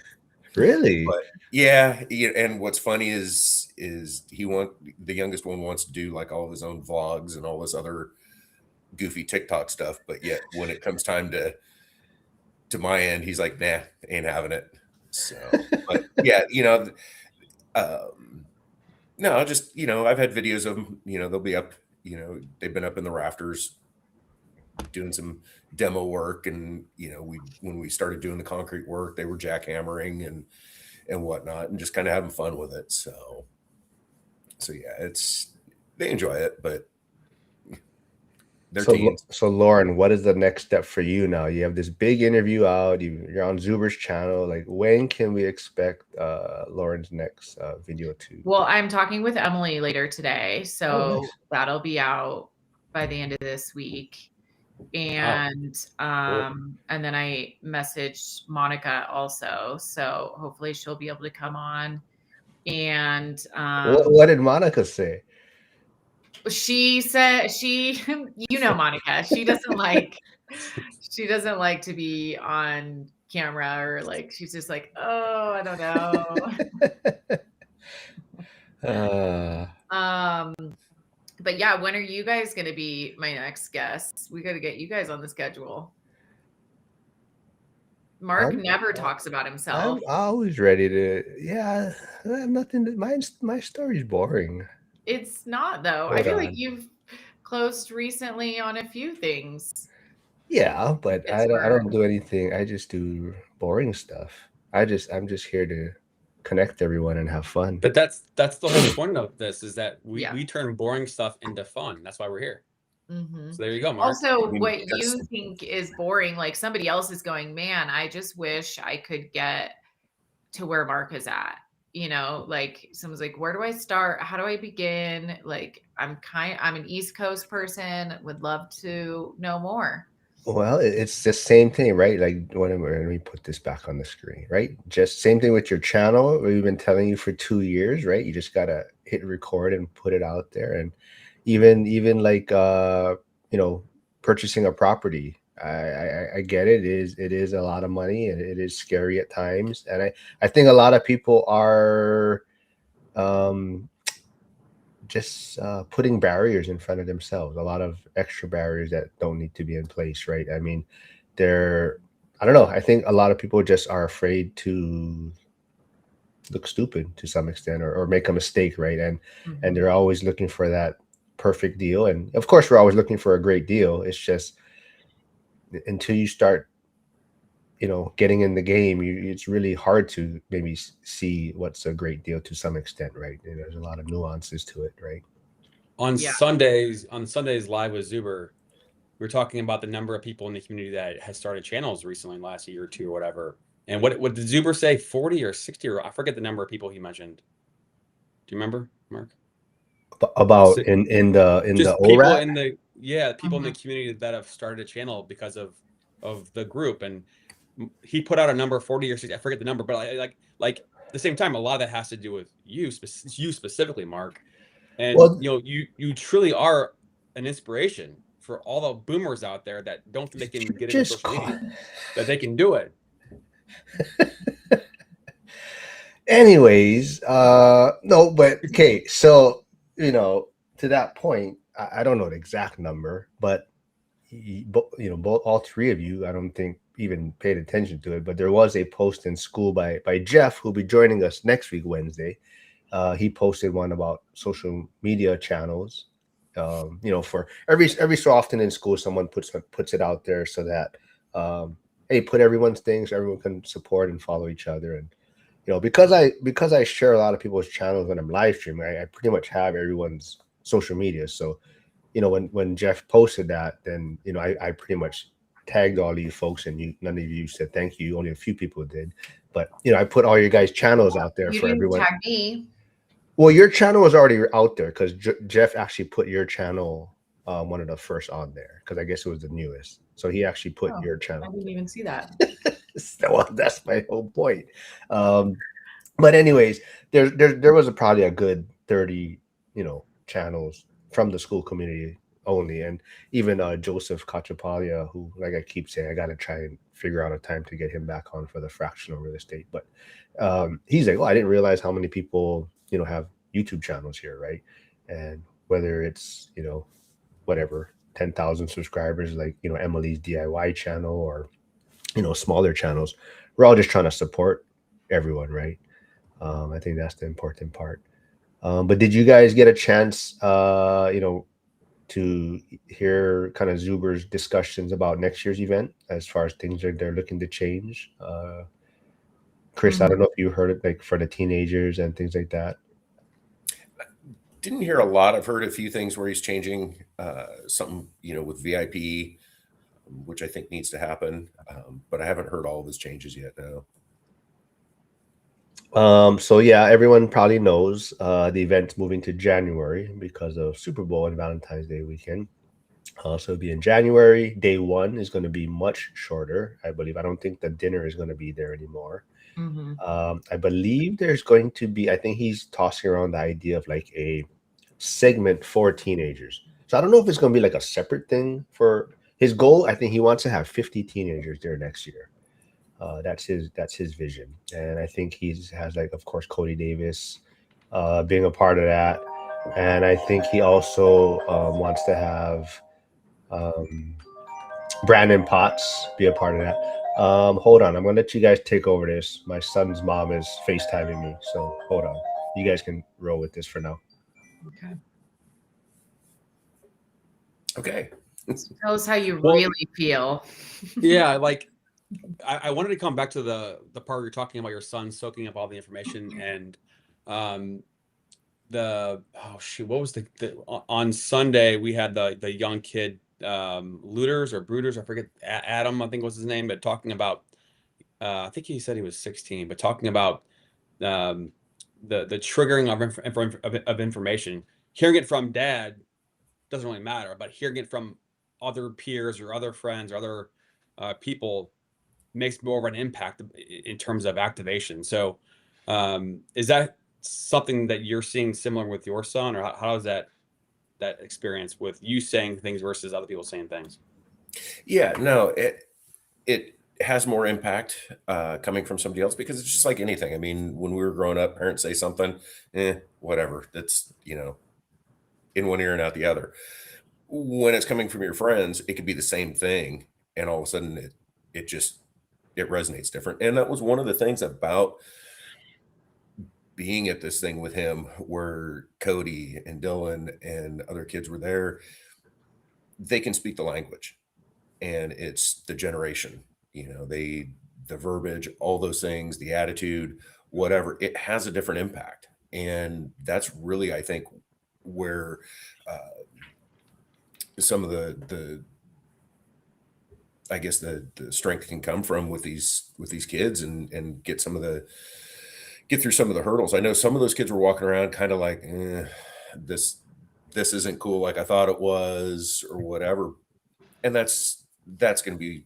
Really? But yeah, and what's funny is the youngest one wants to do like all of his own vlogs and all this other goofy TikTok stuff, but yet when it comes time to my end, he's like, nah, ain't having it. So, but yeah, no, just, I've had videos of them, they'll be up, they've been up in the rafters doing some demo work. And, when we started doing the concrete work, they were jackhammering and whatnot, and just kind of having fun with it. So yeah, they enjoy it, but they're teens. So Lauren, what is the next step for you now? You have this big interview out. You're on Zuber's channel. Like, when can we expect Lauren's next video too? Well, I'm talking with Emily later today, so nice. That'll be out by the end of this week. And and then I messaged Monica also, so hopefully she'll be able to come on. And what did Monica say? she said Monica, she doesn't like to be on camera, or like, she's just like, oh, I don't know. But yeah, when are you guys going to be my next guests? We got to get you guys on the schedule. Mark never talks about himself. I'm always ready to. Yeah, I have nothing. My story's boring. It's not, though. I feel like you've closed recently on a few things. Yeah, but I don't do anything. I just do boring stuff. I'm just here to connect everyone and have fun. But that's the whole point of this, is that we turn boring stuff into fun. That's why we're here. Mm-hmm. So there you go, Mark. Also, what you think is boring, like somebody else is going, man, I just wish I could get to where Mark is at. Like someone's like, where do I start? How do I begin? Like, I'm an East Coast person, would love to know more. Well, it's the same thing, right? Like, let me put this back on the screen, right? Just same thing with your channel. We've been telling you for 2 years, right? You just gotta hit record and put it out there. And even like purchasing a property. I get it. It is a lot of money, and it is scary at times. And I think a lot of people are just putting barriers in front of themselves, a lot of extra barriers that don't need to be in place, right? I mean, I don't know. I think a lot of people just are afraid to look stupid to some extent, or make a mistake, right? And they're always looking for that perfect deal. And of course, we're always looking for a great deal. It's just until you start, getting in the game, it's really hard to maybe see what's a great deal to some extent, right? And there's a lot of nuances to it, right? On Sundays live with Zuber, we're talking about the number of people in the community that has started channels recently, last year or two or whatever. And what did Zuber say? 40 or 60, or I forget the number of people he mentioned. Do you remember, Mark? About So in the just people ORAT? in the people in the community that have started a channel because of the group, and he put out a number 40 or 60. I forget the number, but like at the same time, a lot of that has to do with you specifically, Mark. And Well, you truly are an inspiration for all the boomers out there that don't think they can get into just social media, that they can do it. anyways, no, but okay, so to that point, I don't know the exact number, but both all three of you, I don't think even paid attention to it, but there was a post in Skool by Jeff, who'll be joining us next week Wednesday. He posted one about social media channels. For every so often in Skool, someone puts it out there so that hey, put everyone's things, so everyone can support and follow each other. And because I share a lot of people's channels when I'm live streaming, I pretty much have everyone's social media. So when Jeff posted that, then I pretty much tagged all these folks, and none of you said thank you. Only a few people did, but I put all your guys' channels out there You for didn't everyone. tag me. Well, your channel was already out there because Jeff actually put your channel one of the first on there, because I guess it was the newest. So he actually put your I channel. didn't even see that. Well, that's my whole point. But anyways, there was probably a good 30 channels from the Skool community only, and even Joseph Cachapalia, who, like I keep saying, I got to try and figure out a time to get him back on for the fractional real estate. But he's like, oh, I didn't realize how many people have YouTube channels here, right? And whether it's whatever 10,000 subscribers, like Emily's DIY channel, or smaller channels, we're all just trying to support everyone, right? I think that's the important part. But did you guys get a chance, to hear kind of Zuber's discussions about next year's event as far as things they're looking to change? Chris, I don't know if you heard it, like for the teenagers and things like that. Didn't hear a lot. I've heard a few things where he's changing something, with VIP, which I think needs to happen. But I haven't heard all of his changes yet. No. So yeah, everyone probably knows the event's moving to January because of Super Bowl and Valentine's Day weekend. So it'll be in January. Day one is going to be much shorter, I believe. I don't think the dinner is going to be there anymore. I believe there's going to be, I think he's tossing around the idea of like a segment for teenagers. So I don't know if it's going to be like a separate thing for his goal. I think he wants to have 50 teenagers there next year. That's his vision, and I think he has, like, of course, Cody Davis being a part of that, and I think he also wants to have Brandon Potts be a part of that. Hold on, I'm gonna let you guys take over this. My son's mom is FaceTiming me, so hold on. You guys can roll with this for now. Okay. Tell us how you really feel. Yeah, like I wanted to come back to the part where you're talking about your son soaking up all the information, and what was the on Sunday we had the young kid, Looters or Brooders, I forget, Adam, I think was his name, but talking about I think he said he was 16, but talking about the triggering of information. Hearing it from dad doesn't really matter, but hearing it from other peers or other friends or other people makes more of an impact in terms of activation. So is that something that you're seeing similar with your son, or how is that experience with you saying things versus other people saying things? Yeah, no, it has more impact coming from somebody else, because it's just like anything. I mean, when we were growing up, parents say something, whatever. That's, in one ear and out the other. When it's coming from your friends, it could be the same thing, and all of a sudden it resonates different. And that was one of the things about being at this thing with him, where Cody and Dylan and other kids were there. They can speak the language, and it's the generation, the verbiage, all those things, the attitude, whatever, it has a different impact. And that's really, I think, where some of the I guess the strength can come from with these kids, and get through some of the hurdles. I know some of those kids were walking around kind of like, this isn't cool like I thought it was, or whatever. And that's going to be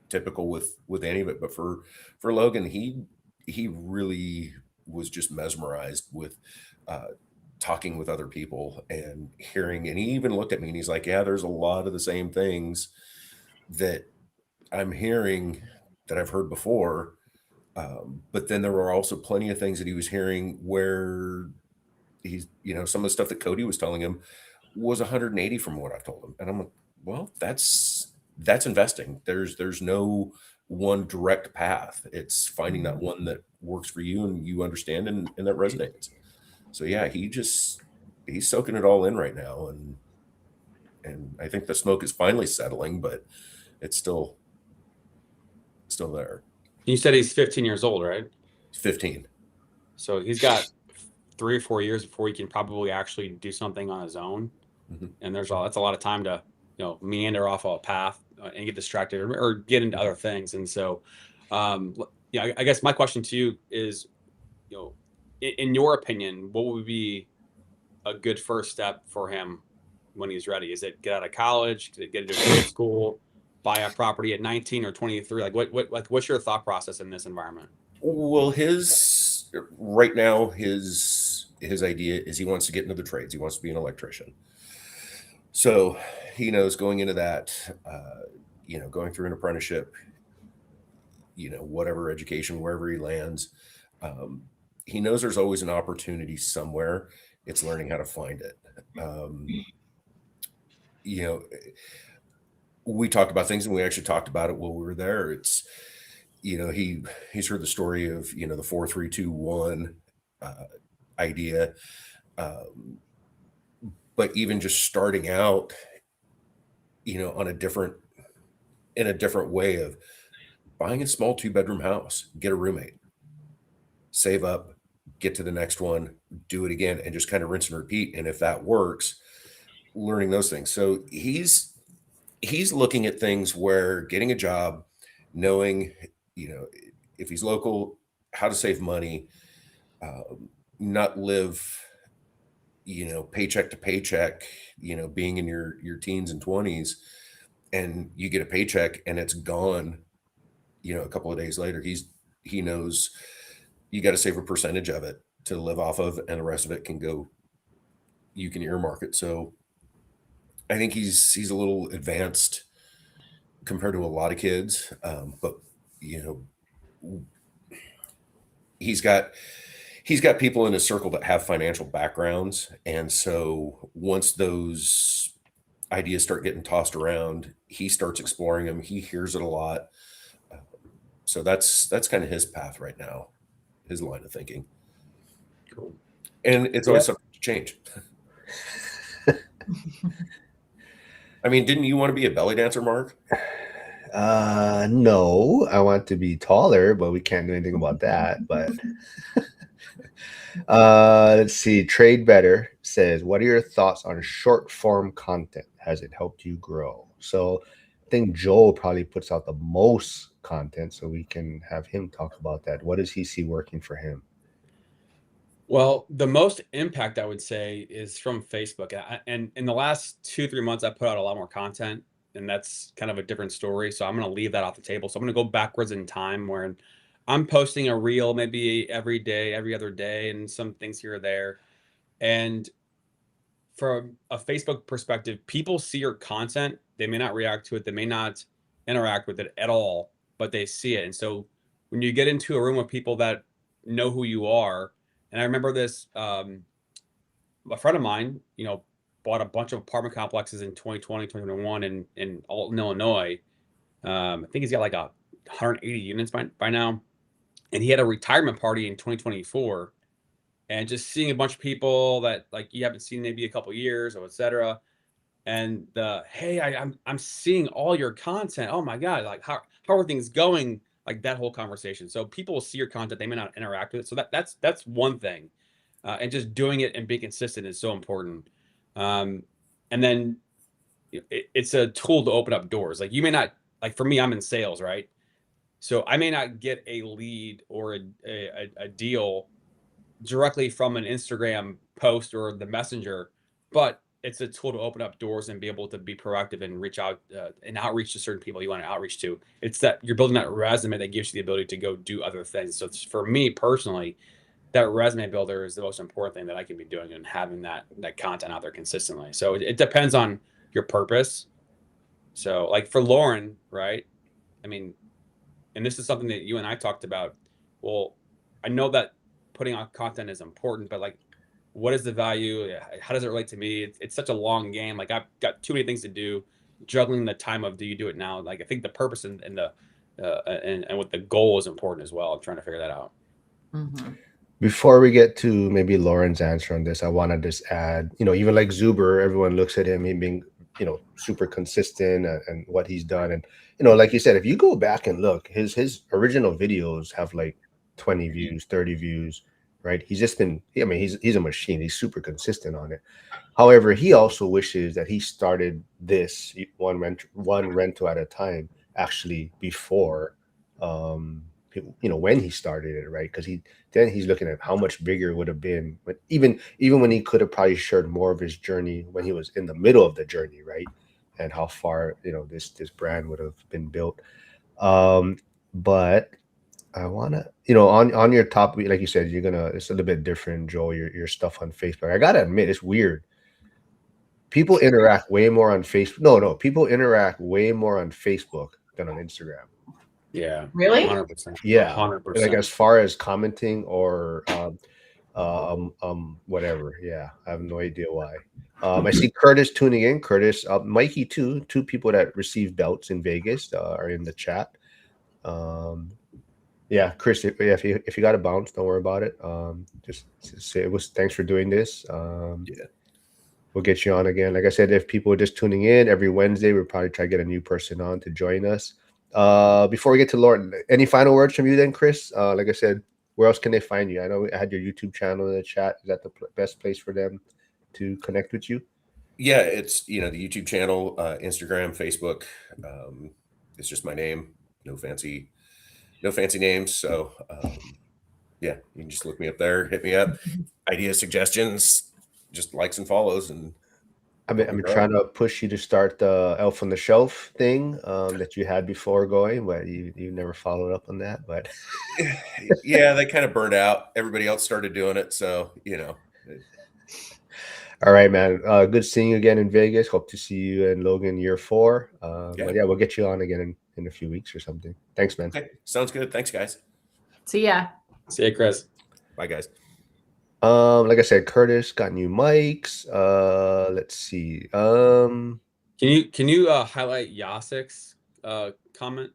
typical with any of it. But for Logan, he really was just mesmerized with talking with other people and hearing. And he even looked at me and he's like, yeah, there's a lot of the same things that I'm hearing that I've heard before. But then there were also plenty of things that he was hearing where he's, some of the stuff that Cody was telling him was 180 from what I've told him. And I'm like, well, that's investing. There's no one direct path. It's finding that one that works for you and you understand, and that resonates. So yeah, he's soaking it all in right now. And I think the smoke is finally settling, but it's still there. You said he's 15 years old, right? 15. So he's got 3 or 4 years before he can probably actually do something on his own. Mm-hmm. And that's a lot of time to, meander off a path and get distracted or get into other things. And so, I guess my question to you is, in your opinion, what would be a good first step for him when he's ready? Is it get out of college, get into grade school, buy a property at 19 or 23? What's your thought process in this environment? Well, right now, his idea is he wants to get into the trades. He wants to be an electrician. So he knows going into that, going through an apprenticeship, whatever education, wherever he lands, he knows there's always an opportunity somewhere. It's learning how to find it. We talked about things, and we actually talked about it while we were there. It's, he's heard the story of, the 4-3-2-1 idea. But even just starting out, in a different way of buying a small 2-bedroom house, get a roommate, save up, get to the next one, do it again, and just kind of rinse and repeat. And if that works, learning those things. So he's looking at things where getting a job, knowing, if he's local, how to save money, not live, paycheck to paycheck, being in your teens and 20s, and you get a paycheck and it's gone, a couple of days later. He knows you got to save a percentage of it to live off of, and the rest of it you can earmark it. So I think he's a little advanced compared to a lot of kids. But he's got people in his circle that have financial backgrounds. And so once those ideas start getting tossed around, he starts exploring them. He hears it a lot. So that's kind of his path right now, his line of thinking. Cool. And it's always something to change. I mean, didn't you want to be a belly dancer, Mark? No, I want to be taller, but we can't do anything about that. But let's see. Trade Better says, what are your thoughts on short form content? Has it helped you grow? So I think Joel probably puts out the most content, so we can have him talk about that. What does he see working for him? Well, the most impact, I would say, is from Facebook. And in the last 2-3 months, I put out a lot more content, and that's kind of a different story. So I'm going to leave that off the table. So I'm going to go backwards in time, where I'm posting a reel maybe every day, every other day, and some things here or there. And from a Facebook perspective, people see your content. They may not react to it. They may not interact with it at all, but they see it. And so when you get into a room of people that know who you are, and I remember this, a friend of mine, bought a bunch of apartment complexes in 2020, 2021 in Alton, Illinois. I think he's got like 180 units by now. And he had a retirement party in 2024. And just seeing a bunch of people that like you haven't seen maybe a couple years or et cetera. And hey, I'm seeing all your content. Oh my God, like how are things going? Like that whole conversation. So people will see your content, they may not interact with it. So that's one thing. And just doing it and being consistent is so important. And then it's a tool to open up doors. Like you may not like for me, I'm in sales, right? So I may not get a lead or a deal directly from an Instagram post or the messenger, but it's a tool to open up doors and be able to be proactive and reach out and outreach to certain people you want to outreach to. It's that you're building that resume that gives you the ability to go do other things. So it's, for me personally, that resume builder is the most important thing that I can be doing, and having that content out there consistently. So it depends on your purpose. So like for Lauren, right? I mean, and this is something that you and I talked about. Well, I know that putting out content is important, but like, what is the value? How does it relate to me? It's such a long game. Like, I've got too many things to do, juggling the time of, do you do it now? Like, I think the purpose and the and what the goal is important as well. I'm trying to figure that out. Mm-hmm. Before we get to maybe Lauren's answer on this, I want to just add, even like Zuber, everyone looks at him, he being, super consistent and what he's done. And, like you said, if you go back and look, his original videos have like 20 views, 30 views, right? He's just been, he's a machine. He's super consistent on it. However, he also wishes that he started this one rental at a time actually before, when he started it, right? Because he's looking at how much bigger it would have been, but even when he could have probably shared more of his journey when he was in the middle of the journey, right? And how far this brand would have been built. But I wanna, on your top, like you said, it's a little bit different, Joel. Your stuff on Facebook, I gotta admit, it's weird. People interact way more on Facebook. No, people interact way more on Facebook than on Instagram. Yeah. Really? 100%. Yeah. 100%. Like as far as commenting or whatever. Yeah. I have no idea why. I see Curtis tuning in. Curtis, Mikey too. Two people that receive belts in Vegas are in the chat. Yeah, Chris, if you got a bounce, don't worry about it. Just say it was thanks for doing this. Yeah. We'll get you on again. Like I said, if people are just tuning in every Wednesday, we'll probably try to get a new person on to join us. Before we get to Lauren, any final words from you then, Chris? Like I said, where else can they find you? I know I had your YouTube channel in the chat. Is that the best place for them to connect with you? Yeah, it's the YouTube channel, Instagram, Facebook. It's just my name. No fancy names. So yeah, you can just look me up there, hit me up. Ideas, suggestions, just likes and follows, and I've been trying to push you to start the Elf on the Shelf thing that you had before going, but you never followed up on that. But yeah, they kind of burned out. Everybody else started doing it, so all right, man. Good seeing you again in Vegas. Hope to see you in Logan year 4. But yeah, we'll get you on again in a few weeks or something. Thanks, man. Okay, sounds good. Thanks, guys. See ya. See you, Chris. Bye, guys. Like I said, Curtis got new mics. Let's see. Can you highlight Yasik's comment?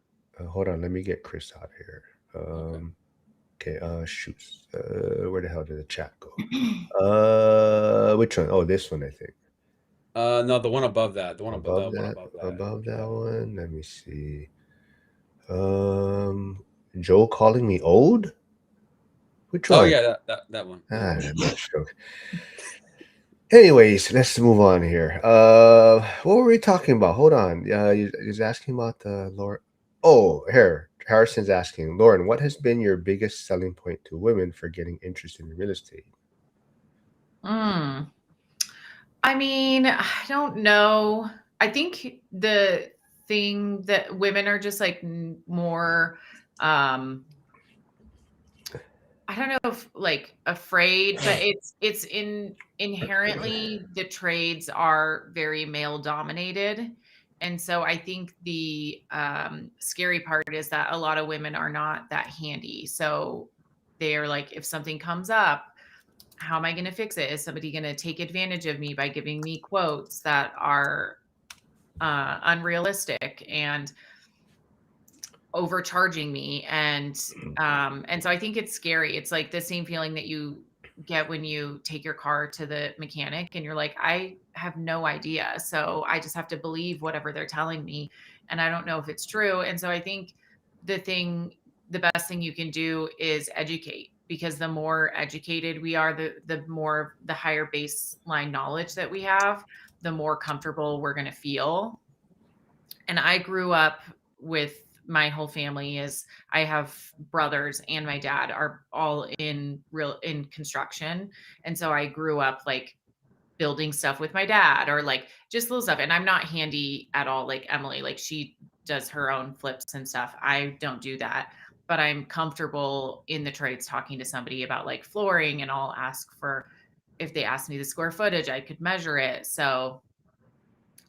Hold on, let me get Chris out here. Okay. Shoot. Where the hell did the chat go? Which one? Oh, this one, I think. No, the one above that. The one above that. Above that one. Let me see. Joe calling me old? Which one? Oh yeah, that one. I'm not sure. Anyways, let's move on here. What were we talking about? Hold on. He's asking about Lauren. Oh, here. Harrison's asking, Lauren, what has been your biggest selling point to women for getting interested in real estate? I mean, I don't know. I think the thing that women are just like more, I don't know if like afraid, but it's inherently the trades are very male dominated. And so I think the scary part is that a lot of women are not that handy. So they're like, if something comes up, how am I going to fix it? Is somebody going to take advantage of me by giving me quotes that are unrealistic and overcharging me? And so I think it's scary. It's like the same feeling that you get when you take your car to the mechanic and you're like, I have no idea. So I just have to believe whatever they're telling me. And I don't know if it's true. And so I think the best thing you can do is educate, because the more educated we are, the higher baseline knowledge that we have, the more comfortable we're going to feel. And I grew up with my whole family is I have brothers and my dad are all in construction. And so I grew up like building stuff with my dad or like just little stuff. And I'm not handy at all. Like Emily, like she does her own flips and stuff. I don't do that, but I'm comfortable in the trades talking to somebody about like flooring, and I'll ask for, if they ask me the square footage, I could measure it. So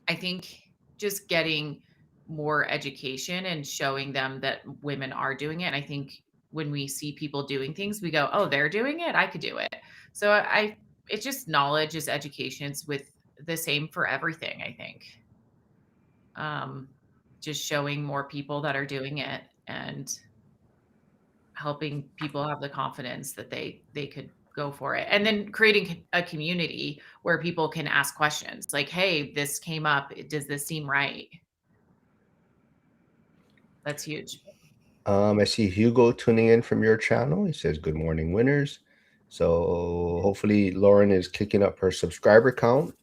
I think just getting more education and showing them that women are doing it. And I think when we see people doing things, we go, oh, they're doing it, I could do it. So it's just knowledge is education. It's with the same for everything, I think. Just showing more people that are doing it and helping people have the confidence that they could go for it. And then creating a community where people can ask questions like, hey, this came up. Does this seem right? That's huge. I see Hugo tuning in from your channel. He says, good morning, winners. So hopefully Lauren is kicking up her subscriber count.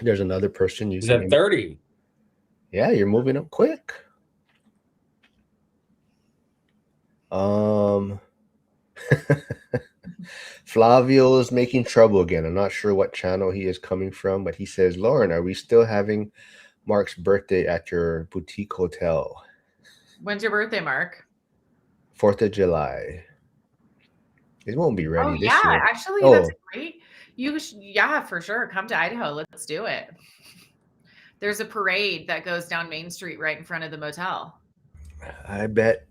There's another person you Is can. that 30? Yeah, you're moving up quick. Flavio is making trouble again. I'm not sure what channel he is coming from, but he says, Lauren, are we still having Mark's birthday at your boutique hotel? When's your birthday, Mark? 4th of July. It won't be ready this yeah, year. actually, Oh. that's great. Yeah, for sure. Come to Idaho. Let's do it. There's a parade that goes down Main Street right in front of the motel. I bet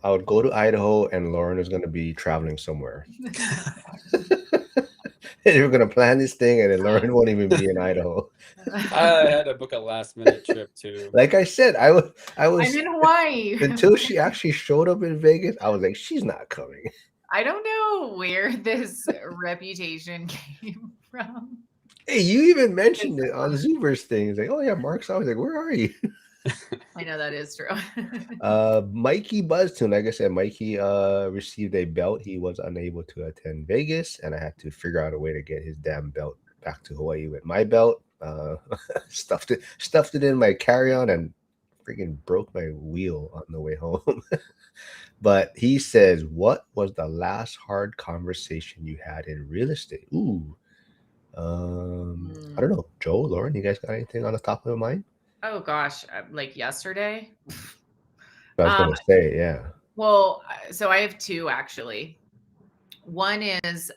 I would go to Idaho and Lauren is going to be traveling somewhere. And we're going to plan this thing and then Lauren won't even be in Idaho. I had to book a last minute trip too. Like I said, I was I'm in Hawaii. Until she actually showed up in Vegas, I was like, she's not coming. I don't know where this reputation came from. Hey, you even mentioned it on Zuber's thing. It's like, oh yeah, Mark's always like, where are you? I know that is true. Mikey Buzztune, like I said, Mikey received a belt. He was unable to attend Vegas, and I had to figure out a way to get his damn belt back to Hawaii with my belt. Stuffed it in my carry-on and freaking broke my wheel on the way home. But he says, what was the last hard conversation you had in real estate? Ooh. I don't know. Joe, Lauren, you guys got anything on the top of your mind? Oh gosh, like yesterday. I was gonna say, yeah. Well, so I have two actually. One is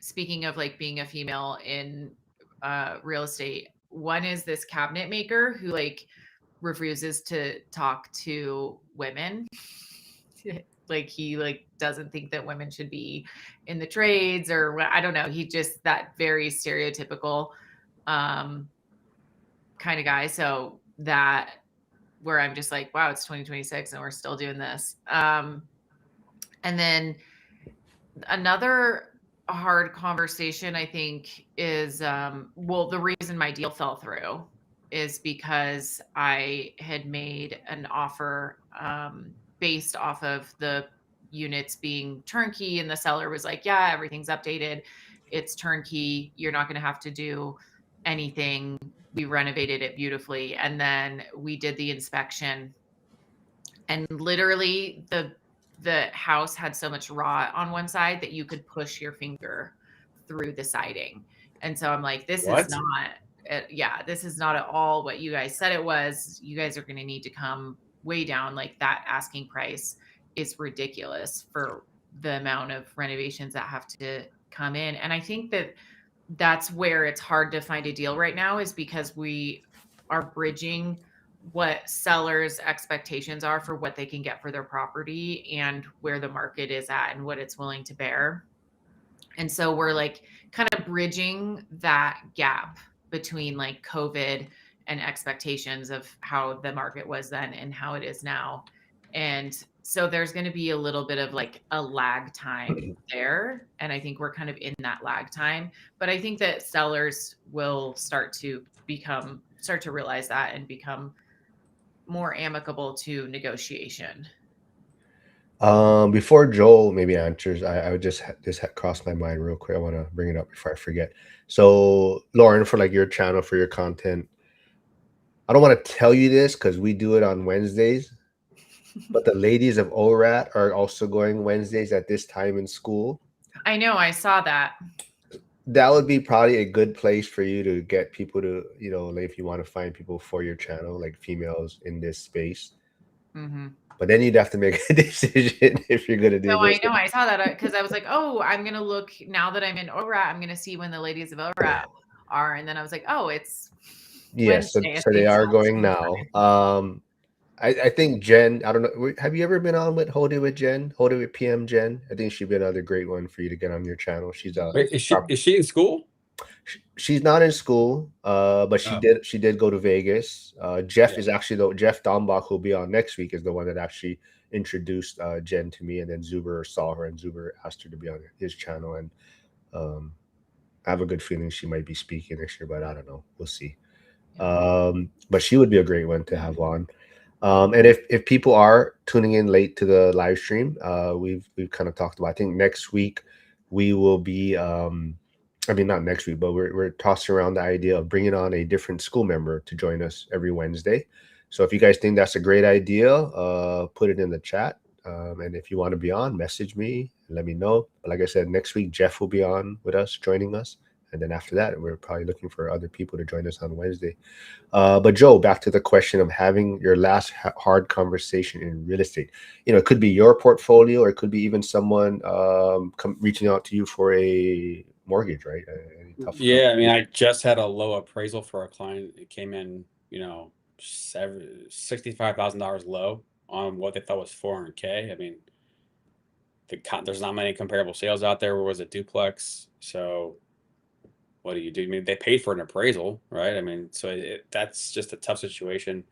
speaking of like being a female in real estate. One is this cabinet maker who like refuses to talk to women. Like he like doesn't think that women should be in the trades, or I don't know. He just that very stereotypical kind of guy. So that where I'm just like, wow, it's 2026 and we're still doing this. And then another hard conversation I think is, well, the reason my deal fell through is because I had made an offer based off of the units being turnkey, and the seller was like, yeah, everything's updated. It's turnkey. You're not going to have to do anything. We renovated it beautifully. And then we did the inspection, and literally the house had so much rot on one side that you could push your finger through the siding. And so I'm like, this is not, this is not at all what you guys said it was. You guys are going to need to come way down. Like that asking price is ridiculous for the amount of renovations that have to come in. And I think that that's where it's hard to find a deal right now, is because we are bridging what sellers' expectations are for what they can get for their property and where the market is at and what it's willing to bear. And so we're like kind of bridging that gap between like COVID and expectations of how the market was then and how it is now. And so there's going to be a little bit of like a lag time there. And I think we're kind of in that lag time. But I think that sellers will start to realize that and become more amicable to negotiation. Before Joel maybe answers, I would just crossed my mind real quick. I want to bring it up before I forget. So Lauren, for like your channel, for your content, I don't want to tell you this because we do it on Wednesdays, But the ladies of ORAT are also going Wednesdays at this time in school. I know, I saw that. That would be probably a good place for you to get people to, you know, like if you want to find people for your channel, like females in this space. Mm-hmm. But then you'd have to make a decision if you're going to do No, this. I know. I saw that because I was like, oh, I'm going to look now that I'm in ORAT. I'm going to see when the ladies of ORAT are. And then I was like, oh, it's Yes, Wednesday at so the they are exact going same now. I think Jen, I don't know. Have you ever been on with Hold It with Jen? Hold It with PM Jen? I think she'd be another great one for you to get on your channel. She's Wait, is she in school? she's not in school, but Oh. she did go to Vegas. Jeff Yeah. is actually Jeff Dombach, who'll be on next week, is the one that actually introduced Jen to me, and then Zuber saw her, and Zuber asked her to be on his channel, and I have a good feeling she might be speaking next year, but I don't know. We'll see. But she would be a great one to have on. And if people are tuning in late to the live stream, we've kind of talked about. I think next week we will be. I mean, not next week, but we're tossing around the idea of bringing on a different school member to join us every Wednesday. So if you guys think that's a great idea, put it in the chat. And if you want to be on, message me and let me know. But like I said, next week Jeff will be on with us, joining us. And then after that, we're probably looking for other people to join us on Wednesday. But Joe, back to the question of having your last hard conversation in real estate. You know, it could be your portfolio, or it could be even someone reaching out to you for a mortgage, right? Yeah, I mean, I just had a low appraisal for a client. It came in, you know, $65,000 low on what they thought was $400K. I mean, there's not many comparable sales out there. Where was a duplex? So what do you do? I mean, they paid for an appraisal, right? I mean, so that's just a tough situation.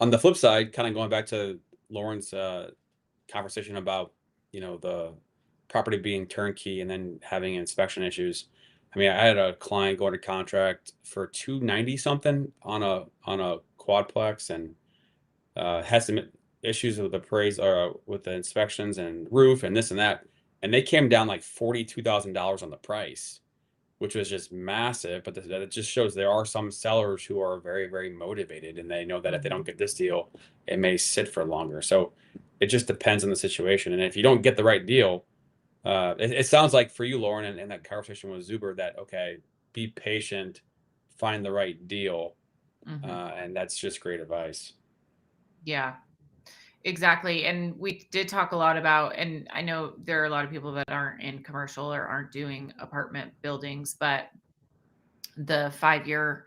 On the flip side, kind of going back to Lauren's conversation about, you know, the property being turnkey and then having inspection issues. I mean, I had a client go under contract for 290 something on a quadplex, and had some issues with with the inspections and roof and this and that, and they came down like $42,000 on the price, which was just massive. But that just shows there are some sellers who are very, very motivated, and they know that if they don't get this deal, it may sit for longer. So it just depends on the situation. And if you don't get the right deal, it sounds like for you, Lauren, and that conversation with Zuber, that, okay, be patient, find the right deal. And that's just great advice. Yeah, exactly. And we did talk a lot about, and I know there are a lot of people that aren't in commercial or aren't doing apartment buildings, but the 5-year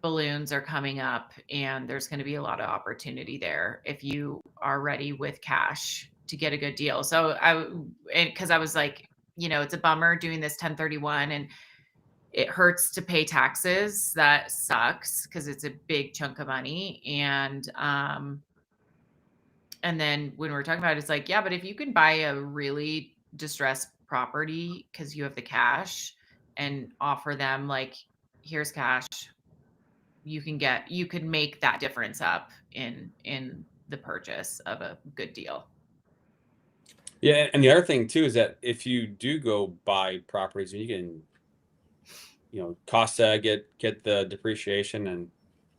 balloons are coming up, and there's going to be a lot of opportunity there if you are ready with cash to get a good deal. So because I was like, you know, it's a bummer doing this 1031, and it hurts to pay taxes. That sucks because it's a big chunk of money. And then when we're talking about it, it's like, yeah, but if you can buy a really distressed property because you have the cash and offer them like, here's cash, you can make that difference up in the purchase of a good deal. Yeah, and the other thing too is that if you do go buy properties, you can, you know, cost get the depreciation and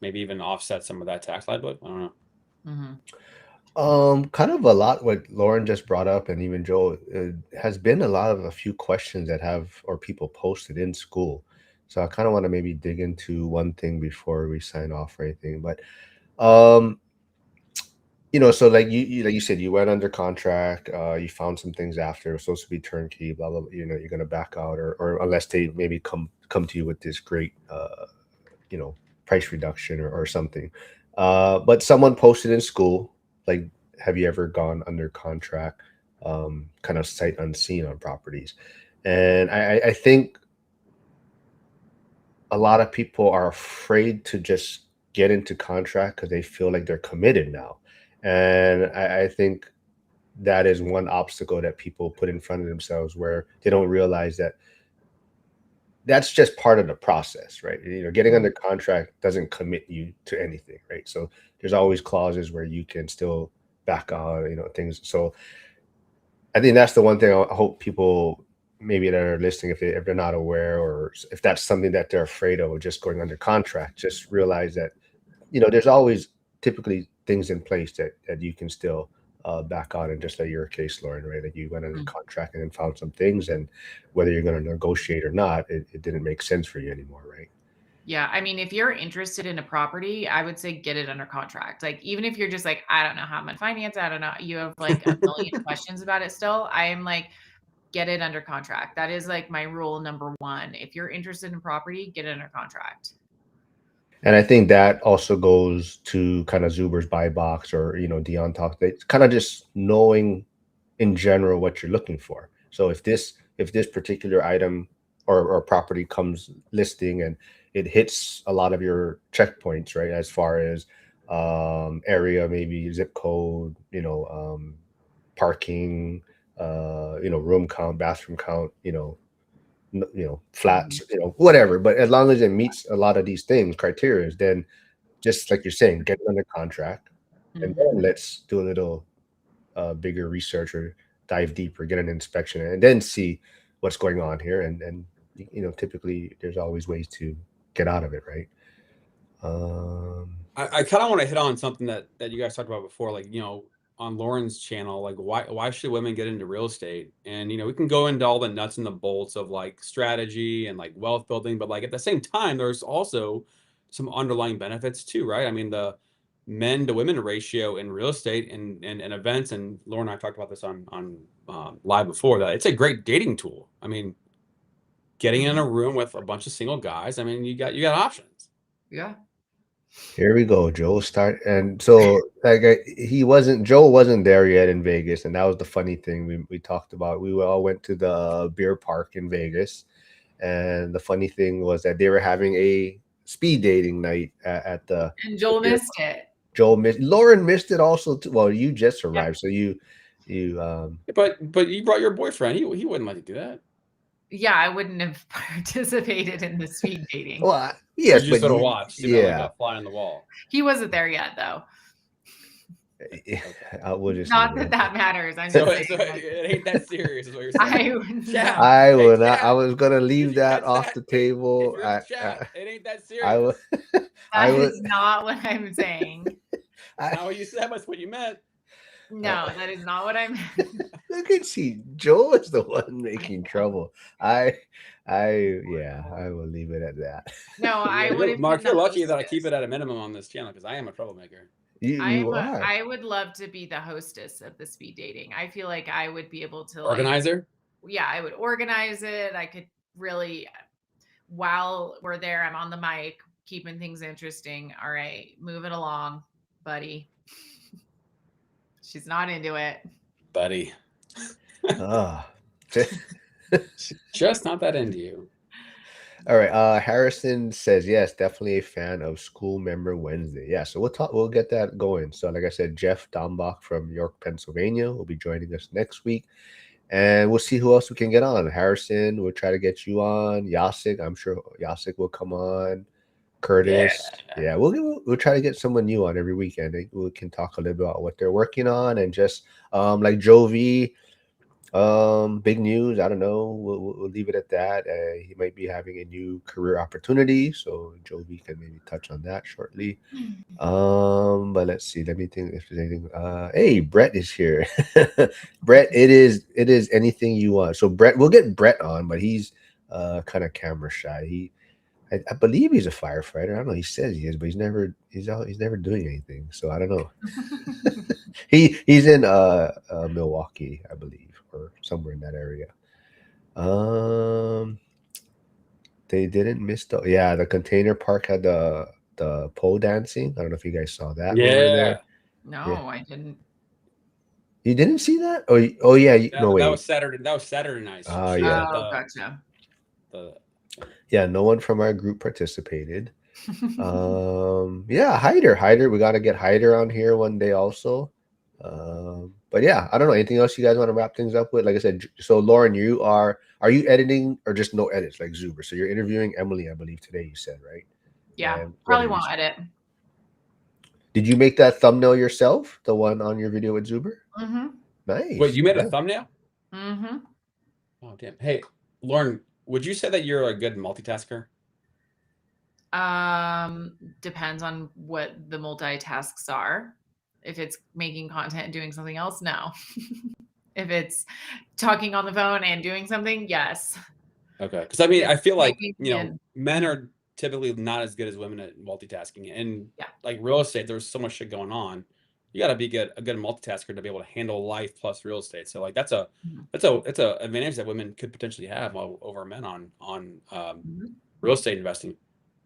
maybe even offset some of that tax liability. I don't know. Kind of a lot what Lauren just brought up, and even Joe, has been a few questions that people posted in Skool. So I kind of want to maybe dig into one thing before we sign off or anything. But you know, so like you said, you went under contract, you found some things after, it was supposed to be turnkey, blah blah, you know, you're gonna back out, or unless they maybe come to you with this great you know, price reduction or something. But someone posted in Skool, like, have you ever gone under contract, kind of sight unseen on properties? And I think a lot of people are afraid to just get into contract because they feel like they're committed now. And I think that is one obstacle that people put in front of themselves, where they don't realize that that's just part of the process, right? You know, getting under contract doesn't commit you to anything, right? So there's always clauses where you can still back out, you know, things. So I think that's the one thing I hope people maybe that are listening, if they're not aware, or if that's something that they're afraid of just going under contract, just realize that, you know, there's always typically things in place that you can still back on, and just like your case, Lauren, right? Like you went under contract and then found some things, and whether you're going to negotiate or not, it didn't make sense for you anymore, right? Yeah. I mean, if you're interested in a property, I would say get it under contract. Like, even if you're just like, I don't know how I'm going to finance, I don't know, you have like a million questions about it still, I am like, get it under contract. That is like my rule number one. If you're interested in property, get it under contract. And I think that also goes to kind of Zuber's buy box, or Dion talk. It's kind of just knowing in general what you're looking for. So if this particular item or property comes listing and it hits a lot of your checkpoints, right? As far as area, maybe zip code, parking, room count, bathroom count, flats, whatever. But as long as it meets a lot of these things, criteria, then just like you're saying, get it under contract, and then let's do a little bigger research, or dive deeper, get an inspection, and then see what's going on here. And typically there's always ways to get out of it, right? I kind of want to hit on something that you guys talked about before, like, on Lauren's channel, like why should women get into real estate? And we can go into all the nuts and the bolts of like strategy and like wealth building, but like at the same time, there's also some underlying benefits too, right? I mean, the men to women ratio in real estate and events, and Lauren and I talked about this on live before, that it's a great dating tool. I mean, getting in a room with a bunch of single guys, I mean, you got options. Yeah. Here we go, Joe. Start. And so like Joe wasn't there yet in Vegas, and that was the funny thing we talked about. We all went to the beer park in Vegas, and the funny thing was that they were having a speed dating night at the. And Joel missed it. Joel missed. Lauren missed it also too. Well, you just arrived, so you. But you brought your boyfriend. He wouldn't let you do that. Yeah, I wouldn't have participated in the speed dating. Well, yes, you just but sort of watched. Yeah, like a fly on the wall. He wasn't there yet, though. We'll just Not that matters. I'm so, just so it ain't that serious, is what you're saying. I will not. I was gonna leave that off the table. It ain't that serious. That is not what I'm saying. Not what you said. That's what you meant. No, that is not what I meant. Look at you. Joe is the one making trouble. I will leave it at that. No, I would. Mark, you're lucky that I keep it at a minimum on this channel, because I am a troublemaker. You are. I would love to be the hostess of the speed dating. I feel like I would be able to organizer. Yeah, I would organize it. I could really, while we're there, I'm on the mic, keeping things interesting. All right, move it along, buddy. She's not into it, buddy. Just not that into you. All right. Harrison says yes, definitely a fan of Skool Member Wednesday. Yeah, so we'll get that going. So like I said, Jeff Dombach from York, Pennsylvania will be joining us next week, and we'll see who else we can get on. Harrison, we'll try to get you on. Yasik, I'm sure Yasik will come on. Curtis, yeah, we'll try to get someone new on every weekend. We can talk a little bit about what they're working on, and just like Joe V. Big news. I don't know. We'll leave it at that. He might be having a new career opportunity, so Jovi can maybe touch on that shortly. But let's see. Let me think if there's anything. Hey, Brett is here. Brett, it is anything you want. So Brett, we'll get Brett on, but he's kind of camera shy. I believe he's a firefighter. I don't know. He says he is, but he's never doing anything. So I don't know. He's in Milwaukee, I believe, or somewhere in that area. They didn't miss the container park had the pole dancing. I don't know if you guys saw that. Yeah. Over there. No, yeah. I didn't. You didn't see that? Oh yeah. No, wait. That was Saturday night. Oh yeah. Gotcha. Yeah, no one from our group participated. Yeah, Hyder. We got to get Hyder on here one day also. But yeah, I don't know. Anything else you guys want to wrap things up with? Like I said, so Lauren, are you editing or just no edits like Zuber? So you're interviewing Emily, I believe, today, you said, right? Yeah, probably won't edit. Did you make that thumbnail yourself? The one on your video with Zuber? Mm-hmm. Nice. Wait, you made a thumbnail? Mm-hmm. Oh, damn. Hey, Lauren, would you say that you're a good multitasker? Depends on what the multitasks are. If it's making content and doing something else, no. If it's talking on the phone and doing something, yes. Okay. Because I mean, I feel like, Maybe, you know, and- men are typically not as good as women at multitasking. And Yeah. like real estate, there's so much shit going on. You got to be a good multitasker to be able to handle life plus real estate. So like that's a advantage that women could potentially have over men on Mhm. real estate investing.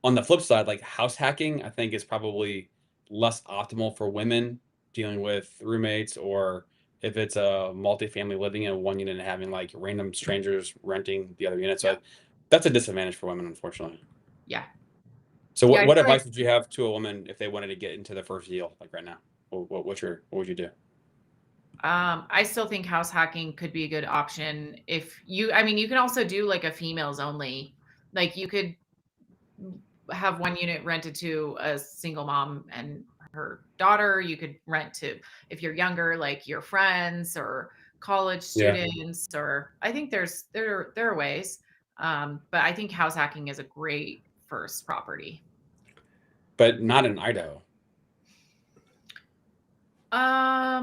On the flip side, like house hacking, I think is probably less optimal for women dealing with roommates, or if it's a multifamily living in one unit and having like random strangers renting the other unit. So that's a disadvantage for women, unfortunately. Yeah. So Yeah, I what feel advice like- would you have to a woman if they wanted to get into their first deal, like right now? What would you do? I still think house hacking could be a good option. I mean, you can also do like a females only. Like you could have one unit rented to a single mom and her daughter. You could rent to, if you're younger, like your friends or college Yeah. students, or I think there are ways. But I think house hacking is a great first property. But not in Idaho. I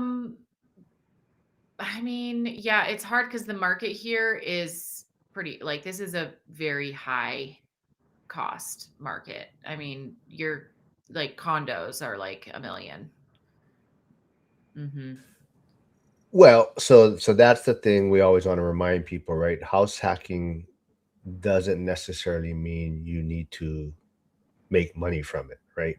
mean, yeah, it's hard because the market here is pretty, like, this is a very high cost market. I mean, your like condos are like $1 million. Mm-hmm. Well, so that's the thing we always want to remind people, right? House hacking doesn't necessarily mean you need to make money from it, right?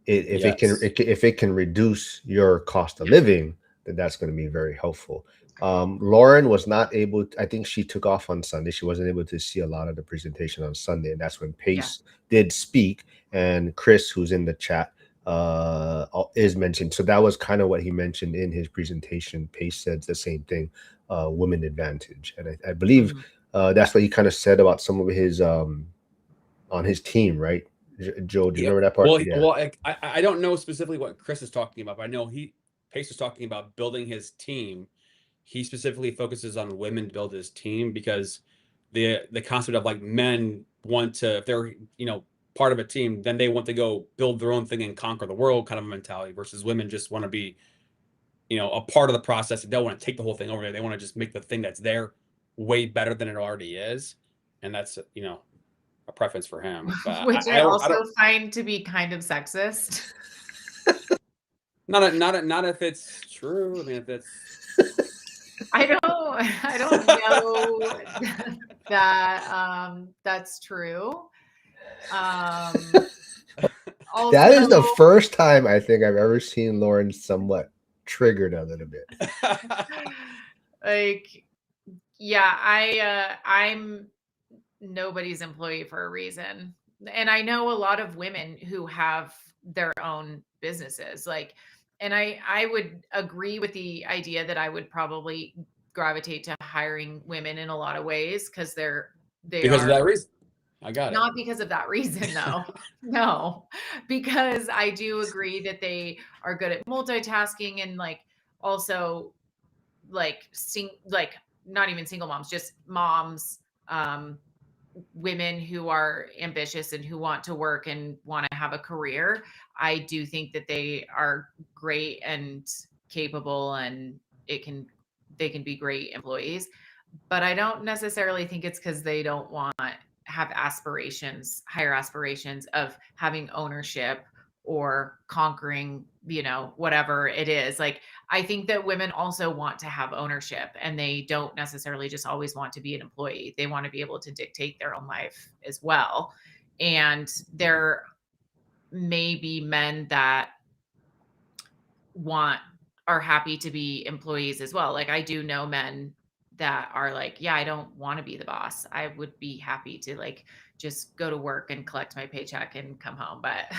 If it can reduce your cost of living, then that's going to be very helpful. Lauren was not able I think she took off on Sunday. She wasn't able to see a lot of the presentation on Sunday, and that's when Pace did speak, and Chris, who's in the chat, is mentioned. So that was kind of what he mentioned in his presentation. Pace said the same thing, women advantage, and I believe that's what he kind of said about some of his on his team, right? Joe, do you remember that part? Well, I don't know specifically what Chris is talking about, but I know Pace was talking about building his team. He specifically focuses on women to build his team because the concept of like men want to, if they're, you know, part of a team, then they want to go build their own thing and conquer the world kind of mentality, versus women just want to be, you know, a part of the process. They don't want to take the whole thing over there. They want to just make the thing that's there way better than it already is. And that's, you know, a preference for him. But Which I also find to be kind of sexist. Not if it's true. I mean, if it's I don't know that that's true. Also, that is the first time I think I've ever seen Lauren somewhat triggered a little bit. Like, yeah, I'm nobody's employee for a reason. And I know a lot of women who have their own businesses. Like, and I would agree with the idea that I would probably gravitate to hiring women in a lot of ways because because of that reason. I got it. Not because of that reason, though. No, because I do agree that they are good at multitasking and like also like not even single moms, just moms, women who are ambitious and who want to work and want to have a career. I do think that they are great and capable, and they can be great employees. But I don't necessarily think it's because they don't have higher aspirations of having ownership or conquering, you know, whatever it is. Like, I think that women also want to have ownership, and they don't necessarily just always want to be an employee. They want to be able to dictate their own life as well. And there may be men that are happy to be employees as well. Like, I do know men that are like, yeah, I don't want to be the boss. I would be happy to like just go to work and collect my paycheck and come home. But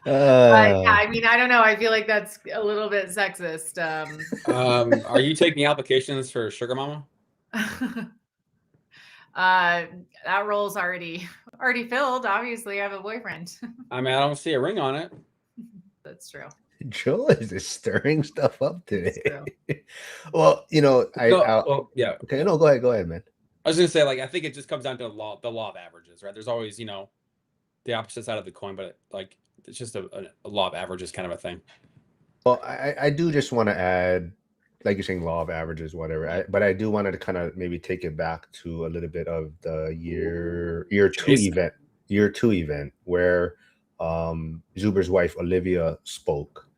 yeah, I mean, I don't know. I feel like that's a little bit sexist. Are you taking applications for Sugar Mama? That role's already filled. Obviously, I have a boyfriend. I mean, I don't see a ring on it. That's true. Joe is just stirring stuff up today. Well, you know, yeah. Okay, no, go ahead, man. I was gonna say, like, I think it just comes down to the law of averages, right? There's always, you know, the opposite side of the coin, but like it's just a law of averages kind of a thing. Well, I do just want to add, like you're saying, law of averages, whatever. But I do want to kind of maybe take it back to a little bit of the year two Jason. event where Zuber's wife Olivia spoke,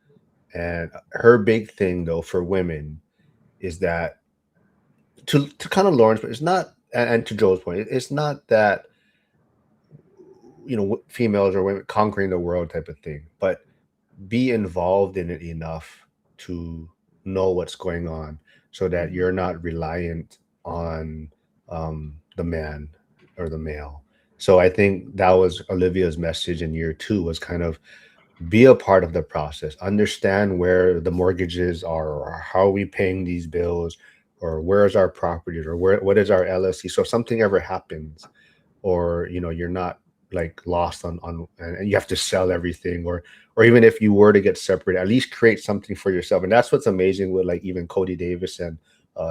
and her big thing though for women is that to kind of Lauren's, but it's not, and to Joe's point, it's not that females or women conquering the world type of thing, but be involved in it enough to know what's going on so that you're not reliant on the man or the male. So I think that was Olivia's message in year two, was kind of be a part of the process, understand where the mortgages are, or how are we paying these bills, or where's our properties, or what is our LLC. So if something ever happens, or you're not like lost on and you have to sell everything, or even if you were to get separated, at least create something for yourself. And that's what's amazing with like even Cody Davis and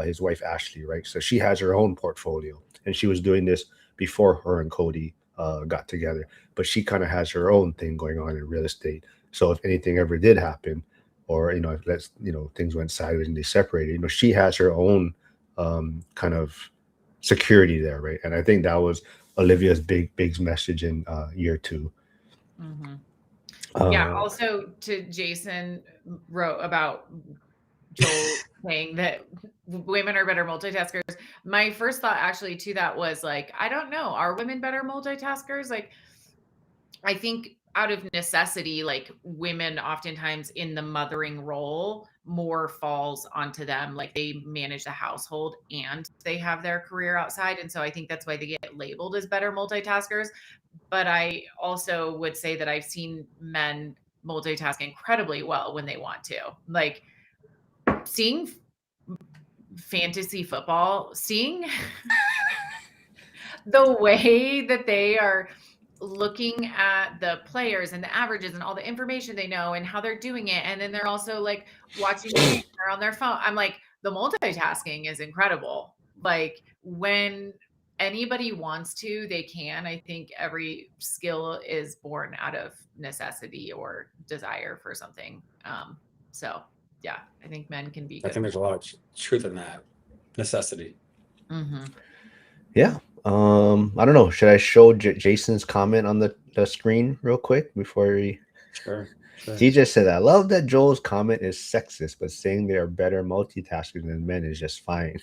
his wife Ashley, right? So she has her own portfolio, and she was doing this before her and Cody got together, but she kind of has her own thing going on in real estate. So if anything ever did happen, or if things went sideways and they separated, she has her own kind of security there, right? And I think that was Olivia's big message in year two. Yeah. Also, to Jason wrote about Joel saying that women are better multitaskers. My first thought actually to that was like, I don't know, are women better multitaskers? Like, I think out of necessity, like women oftentimes in the mothering role, more falls onto them. Like they manage the household and they have their career outside. And so I think that's why they get labeled as better multitaskers. But I also would say that I've seen men multitask incredibly well when they want to. Like seeing fantasy football, seeing the way that they are looking at the players and the averages and all the information they know and how they're doing it. And then they're also like watching they're on their phone. I'm like, the multitasking is incredible. Like when anybody wants to, they can. I think every skill is born out of necessity or desire for something. So yeah, I think men can be good. I think there's a lot of truth in that. Necessity. Yeah. I don't know. Should I show Jason's comment on the screen real quick before we? Sure. He just said, "I love that Joel's comment is sexist, but saying they are better multitaskers than men is just fine."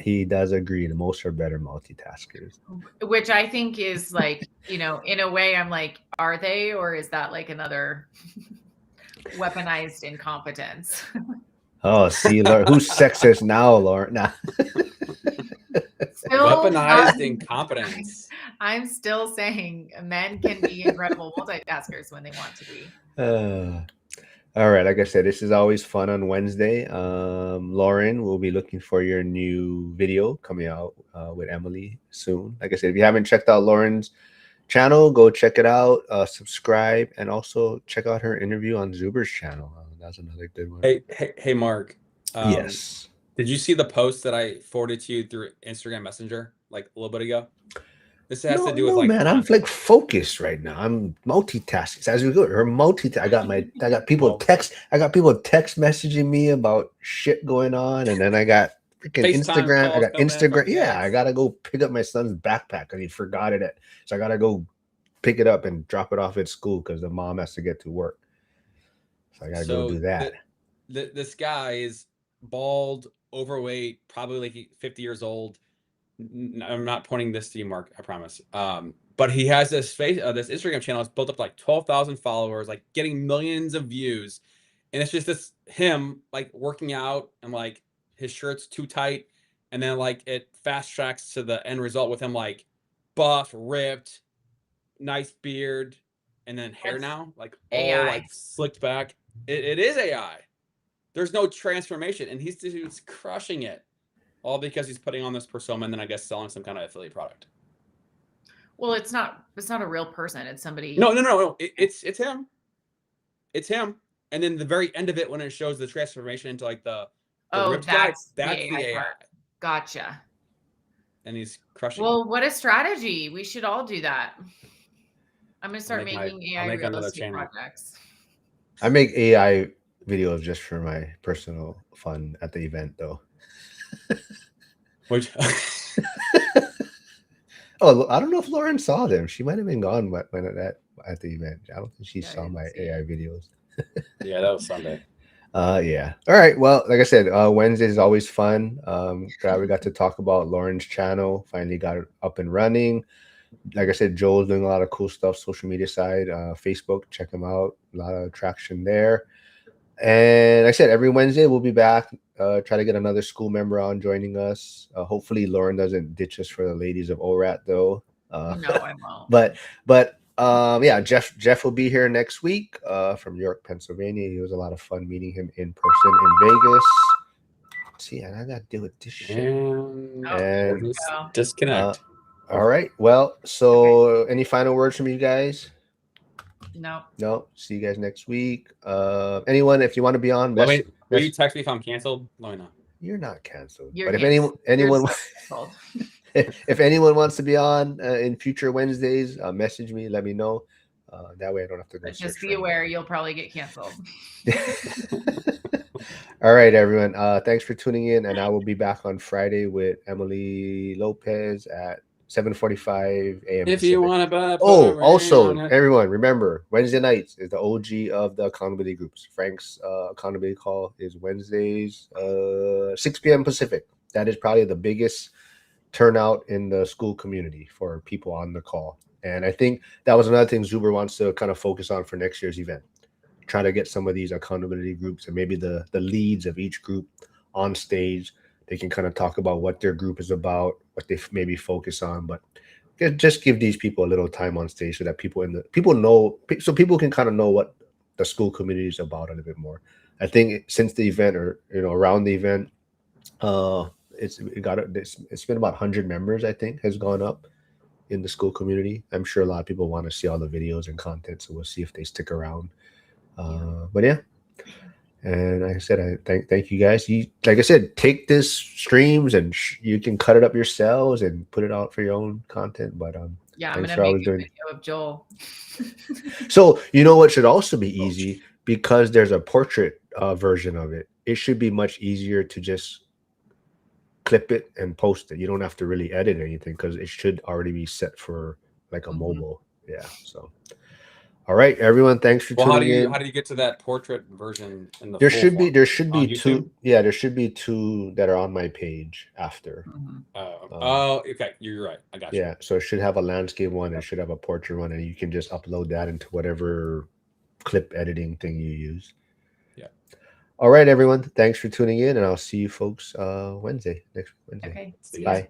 He does agree. The most are better multitaskers, which I think is like, in a way, I'm like, are they, or is that like another weaponized incompetence? Oh, see, Lauren, who's sexist now, Lauren? Nah. Weaponized incompetence. I'm still saying men can be incredible multitaskers when they want to be. All right, like I said, this is always fun on Wednesday. Lauren, we'll be looking for your new video coming out with Emily soon. Like I said, if you haven't checked out Lauren's channel, go check it out, subscribe, and also check out her interview on Zuber's channel. That's another good one. Hey, Mark. Yes. Did you see the post that I forwarded to you through Instagram Messenger like a little bit ago? This has to do with like, man, I'm like focused right now. I'm multitasking as we go. I got people text messaging me about shit going on, and then I got freaking Instagram. I got Instagram. Yeah, I gotta go pick up my son's backpack and he forgot it. So I gotta go pick it up and drop it off at school because the mom has to get to work. So I gotta go do that. This guy is bald, overweight, probably like 50 years old. I'm not pointing this to you, Mark, I promise. But he has this this Instagram channel. It's built up like 12,000 followers, like getting millions of views. And it's just him like working out, and like his shirt's too tight. And then like it fast tracks to the end result with him like buff, ripped, nice beard, and then hair now, like AI. All like slicked back. It is AI. There's no transformation, and he's crushing it, all because he's putting on this persona and then I guess selling some kind of affiliate product. Well, it's not a real person. It's somebody. No. It's him. It's him. And then the very end of it, when it shows the transformation into like the ripped guy, that's the AI. Gotcha. And he's crushing. Well, what a strategy. We should all do that. I'm gonna start making AI I'll make real another estate channel. projects. I make AI videos just for my personal fun at the event, though. Which Oh, I don't know if Lauren saw them. She might have been gone when at the event. I don't think she Yeah, I saw didn't my see AI it. videos. yeah, that was Sunday. Yeah. All right. Well, like I said, Wednesday is always fun. Glad we got to talk about Lauren's channel. Finally got it up and running. Like I said, Joel's doing a lot of cool stuff, social media side, Facebook. Check him out. A lot of traction there. And like I said, every Wednesday we'll be back. Try to get another Skool member on joining us. Hopefully Lauren doesn't ditch us for the ladies of ORAT though. No, I won't. But yeah, Jeff will be here next week from York, Pennsylvania. It was a lot of fun meeting him in person in Vegas. See, and I got to deal with this shit. And, Oh, there we And go. disconnect. all right. Well, so any final words from you guys? No. No. See you guys next week. Anyone, if you want to be on, Will you text me if I'm canceled? Let me know. you're not canceled. You're But if canceled. anyone You're so canceled. if anyone wants to be on in future Wednesdays, message me, let me know. That way I don't have to go But search just be for aware, you'll probably get canceled. All right, everyone. Thanks for tuning in, and I will be back on Friday with Emily Lopez at 7:45 a.m. If you Pacific. want to, Also, everyone, remember Wednesday nights is the OG of the accountability groups. Frank's accountability call is Wednesdays, 6 p.m. Pacific. That is probably the biggest turnout in the Skool community for people on the call. And I think that was another thing Zuber wants to kind of focus on for next year's event. Try to get some of these accountability groups and maybe the leads of each group on stage. They can kind of talk about what their group is about, what they maybe focus on, but just give these people a little time on stage so that people know, so people can kind of know what the Skool community is about a little bit more. I think since the event, or around the event, it's been about 100 members, I think, has gone up in the Skool community. I'm sure a lot of people want to see all the videos and content, so we'll see if they stick around. But yeah, and like I said, I thank you guys. Like I said, take this streams and you can cut it up yourselves and put it out for your own content. But Yeah, I'm thanks gonna for make always a doing. video of Joel. So you know what should also be easy, because there's a portrait version of it. It should be much easier to just clip it and post it. You don't have to really edit anything because it should already be set for like a mobile. Yeah. So. All right, everyone. Thanks for tuning in. How do you get to that portrait version in the There full should be form? two. Yeah, there should be two that are on my page after. Okay, you're right. I got you. Yeah, so it should have a landscape one. It should have a portrait one, and you can just upload that into whatever clip editing thing you use. Yeah. All right, everyone. Thanks for tuning in, and I'll see you folks next Wednesday. Okay. Bye.